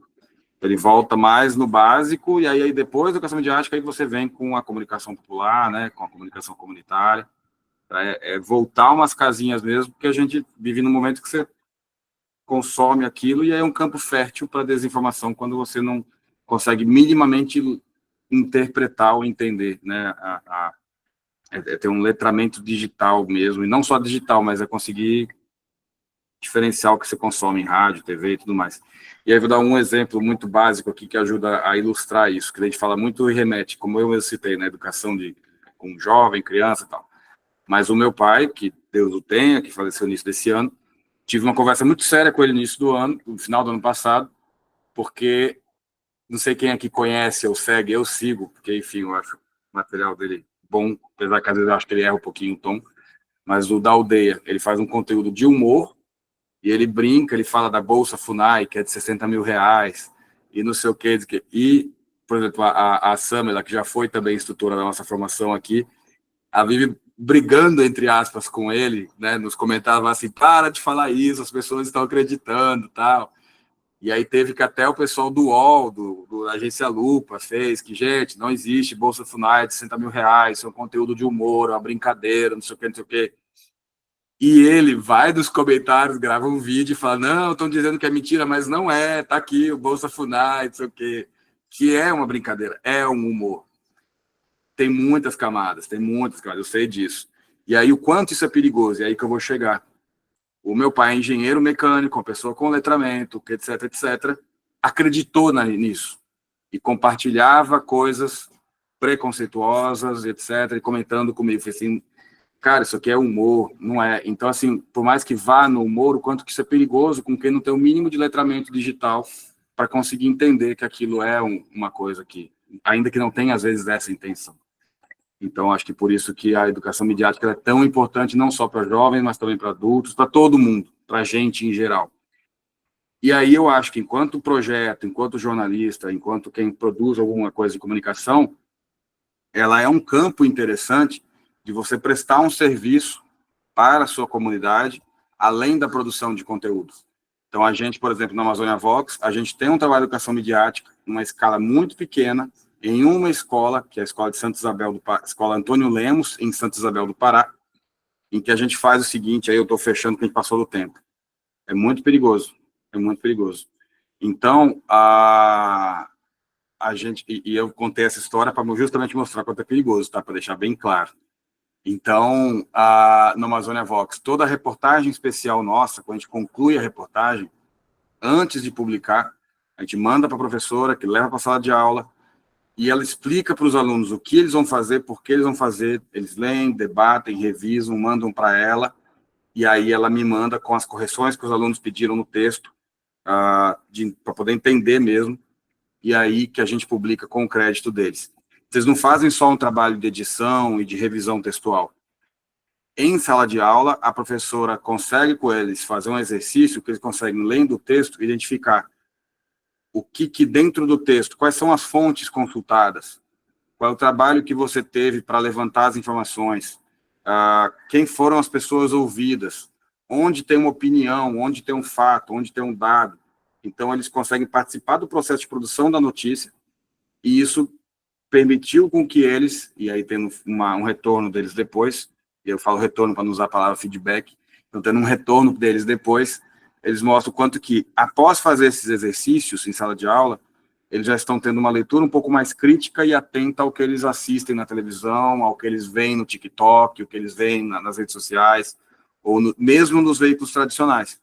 Ele volta mais no básico, e aí depois da educação midiática, aí você vem com a comunicação popular, né, com a comunicação comunitária, voltar umas casinhas mesmo, porque a gente vive num momento que você consome aquilo, e é um campo fértil para desinformação, quando você não consegue minimamente interpretar ou entender, né, ter um letramento digital mesmo, e não só digital, mas é conseguir diferenciar o que você consome em rádio, TV e tudo mais. E aí vou dar um exemplo muito básico aqui que ajuda a ilustrar isso, que a gente fala muito e remete, como eu citei, na educação com jovem, criança e tal. Mas o meu pai, que Deus o tenha, que faleceu no início desse ano, tive uma conversa muito séria com ele no início do ano, no final do ano passado, porque não sei quem aqui conhece ou segue, eu sigo, porque, enfim, eu acho o material dele bom, apesar que às vezes eu acho que ele erra um pouquinho o tom, mas o da Aldeia, ele faz um conteúdo de humor, e ele brinca, ele fala da Bolsa FUNAI, que é de 60 mil reais, e não sei o que, e, por exemplo, a Samela, que já foi também instrutora da nossa formação aqui, ela vive brigando, entre aspas, com ele, né, nos comentários, assim, para de falar isso, as pessoas estão acreditando, tal. E aí teve que até o pessoal do UOL, da agência Lupa, fez que, gente, não existe Bolsa FUNAI de 60 mil reais, isso é um conteúdo de humor, uma brincadeira, não sei o que, não sei o que. E ele vai nos comentários, grava um vídeo e fala, não, estão dizendo que é mentira, mas não é, tá aqui o Bolsa FUNAI, não sei o quê. Que é uma brincadeira, é um humor. Tem muitas camadas, eu sei disso. E aí o quanto isso é perigoso, e aí que eu vou chegar. O meu pai é engenheiro mecânico, uma pessoa com letramento, etc, etc, acreditou nisso e compartilhava coisas preconceituosas, etc, e comentando comigo, assim, cara, isso aqui é humor, não é? Então, assim, por mais que vá no humor, o quanto que isso é perigoso com quem não tem o mínimo de letramento digital para conseguir entender que aquilo é uma coisa que, ainda que não tenha, às vezes, essa intenção. Então, acho que por isso que a educação midiática é tão importante, não só para jovens, mas também para adultos, para todo mundo, para a gente em geral. E aí eu acho que enquanto projeto, enquanto jornalista, enquanto quem produz alguma coisa de comunicação, ela é um campo interessante de você prestar um serviço para a sua comunidade, além da produção de conteúdos. Então, a gente, por exemplo, na Amazônia Vox, a gente tem um trabalho de educação midiática, numa escala muito pequena, em uma escola, que é a escola de Santa Isabel do Pará, escola Antônio Lemos, em Santa Isabel do Pará, em que a gente faz o seguinte, aí eu estou fechando porque a gente passou do tempo. É muito perigoso, é muito perigoso. Então, a gente, e eu contei essa história para justamente mostrar quanto é perigoso, tá? Para deixar bem claro. Então, no Amazônia Vox, toda a reportagem especial nossa, quando a gente conclui a reportagem, antes de publicar, a gente manda para a professora, que leva para a sala de aula, e ela explica para os alunos o que eles vão fazer, por que eles vão fazer, eles leem, debatem, revisam, mandam para ela, e aí ela me manda com as correções que os alunos pediram no texto, para poder entender mesmo, e aí que a gente publica com o crédito deles. Vocês não fazem só um trabalho de edição e de revisão textual. Em sala de aula, a professora consegue com eles fazer um exercício que eles conseguem, lendo o texto, identificar o que dentro do texto, quais são as fontes consultadas, qual é o trabalho que você teve para levantar as informações, quem foram as pessoas ouvidas, onde tem uma opinião, onde tem um fato, onde tem um dado. Então, eles conseguem participar do processo de produção da notícia, e isso permitiu com que eles, e aí tendo um retorno deles depois, e eu falo retorno para não usar a palavra feedback, então tendo um retorno deles depois, eles mostram o quanto que, após fazer esses exercícios em sala de aula, eles já estão tendo uma leitura um pouco mais crítica e atenta ao que eles assistem na televisão, ao que eles veem no TikTok, o que eles veem nas redes sociais, ou mesmo nos veículos tradicionais.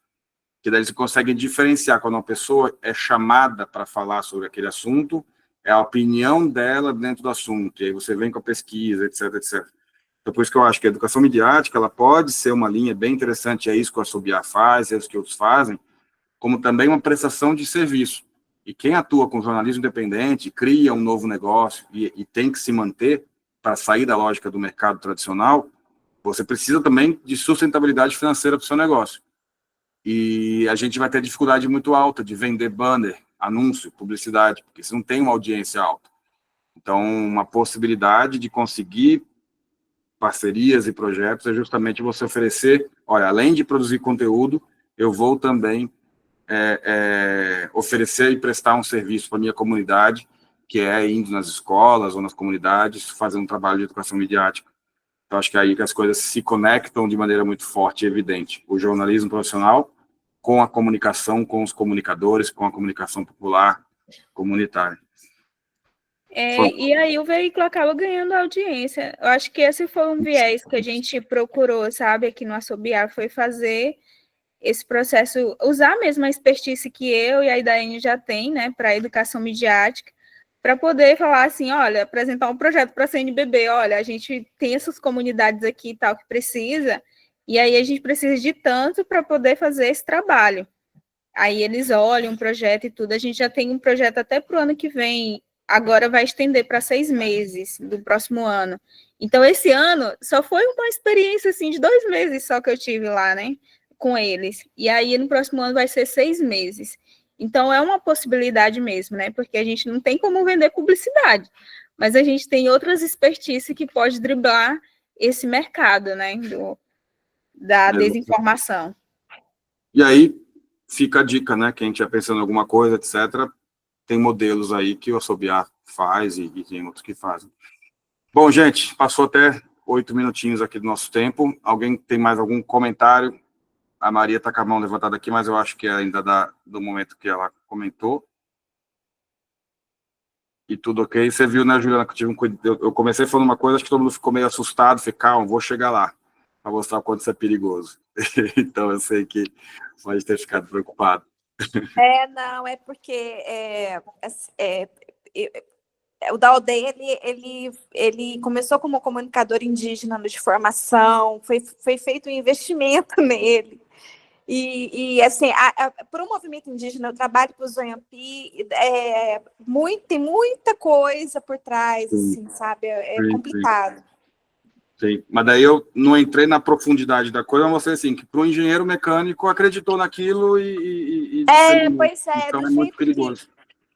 Que daí eles conseguem diferenciar quando uma pessoa é chamada para falar sobre aquele assunto, é a opinião dela dentro do assunto, e aí você vem com a pesquisa, etc, etc. Então, por isso que eu acho que a educação midiática, ela pode ser uma linha bem interessante, é isso que a SOBIA faz, é isso que outros fazem, como também uma prestação de serviço. E quem atua com jornalismo independente, cria um novo negócio e tem que se manter para sair da lógica do mercado tradicional, você precisa também de sustentabilidade financeira para o seu negócio. E a gente vai ter dificuldade muito alta de vender banner, anúncio, publicidade, porque você não tem uma audiência alta. Então, uma possibilidade de conseguir parcerias e projetos é justamente você oferecer, olha, além de produzir conteúdo, eu vou também oferecer e prestar um serviço para a minha comunidade, que é indo nas escolas ou nas comunidades, fazendo um trabalho de educação midiática. Então, acho que é aí que as coisas se conectam de maneira muito forte e evidente. O jornalismo profissional com a comunicação, com os comunicadores, com a comunicação popular, comunitária. E aí o veículo acaba ganhando audiência. Eu acho que esse foi um viés que a gente procurou, sabe, aqui no Assobiar, foi fazer esse processo, usar mesmo a expertise que eu e a Idaiane já tem, né, para a educação midiática, para poder falar assim, olha, apresentar um projeto para a CNBB, olha, a gente tem essas comunidades aqui e tal que precisa, e aí a gente precisa de tanto para poder fazer esse trabalho. Aí eles olham o projeto e tudo, a gente já tem um projeto até para o ano que vem, agora vai estender para 6 meses do próximo ano. Então, esse ano só foi uma experiência assim, de 2 meses só que eu tive lá, né, com eles. E aí, no próximo ano vai ser 6 meses. Então, é uma possibilidade mesmo, né, porque a gente não tem como vender publicidade, mas a gente tem outras expertise que pode driblar esse mercado, né, da desinformação. E aí, fica a dica, né, quem estiver pensando em alguma coisa, etc., tem modelos aí que o Assobiar faz e tem outros que fazem. Bom, gente, passou até 8 minutinhos aqui do nosso tempo. Alguém tem mais algum comentário? A Maria está com a mão levantada aqui, mas eu acho que é ainda do momento que ela comentou. E tudo ok. Você viu, né, Juliana, que eu comecei falando uma coisa, acho que todo mundo ficou meio assustado, falei, calma, vou chegar lá, para mostrar o quanto isso é perigoso. Então, eu sei que pode ter ficado preocupado. Não, é porque o Daodê, ele começou como comunicador indígena de formação, foi feito um investimento nele. E assim, para o movimento indígena, eu trabalho para o Zoiampi, tem muita coisa por trás, assim, sabe? É complicado. Sim, mas daí eu não entrei na profundidade da coisa, mas assim, que para o engenheiro mecânico acreditou naquilo e pois é, então é muito perigoso.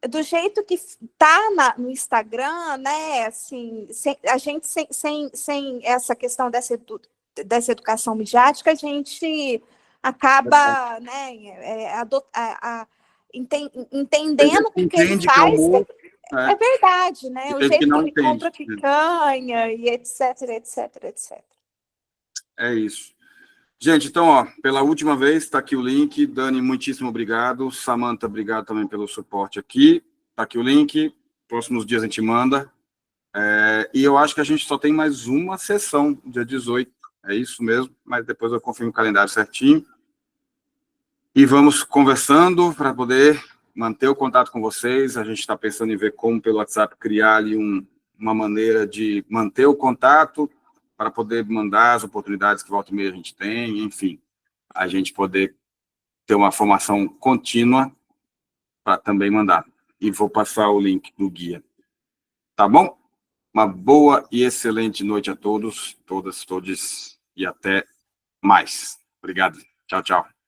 Do jeito que está no Instagram, né, assim, a gente sem essa questão dessa educação midiática, a gente acaba, né, entendendo o que ele faz. É verdade, né? O jeito que ele compra picanha e etc, etc, etc. É isso. Gente, então, ó, pela última vez, está aqui o link. Dani, muitíssimo obrigado. Samantha, obrigado também pelo suporte aqui. Está aqui o link. Próximos dias a gente manda. E eu acho que a gente só tem mais uma sessão, dia 18. É isso mesmo, mas depois eu confirmo o calendário certinho. E vamos conversando para poder manter o contato com vocês. A gente está pensando em ver como, pelo WhatsApp, criar ali uma maneira de manter o contato para poder mandar as oportunidades que volta e meia a gente tem, enfim, a gente poder ter uma formação contínua para também mandar. E vou passar o link do guia. Tá bom? Uma boa e excelente noite a todos, todas, todes, e até mais. Obrigado. Tchau, tchau.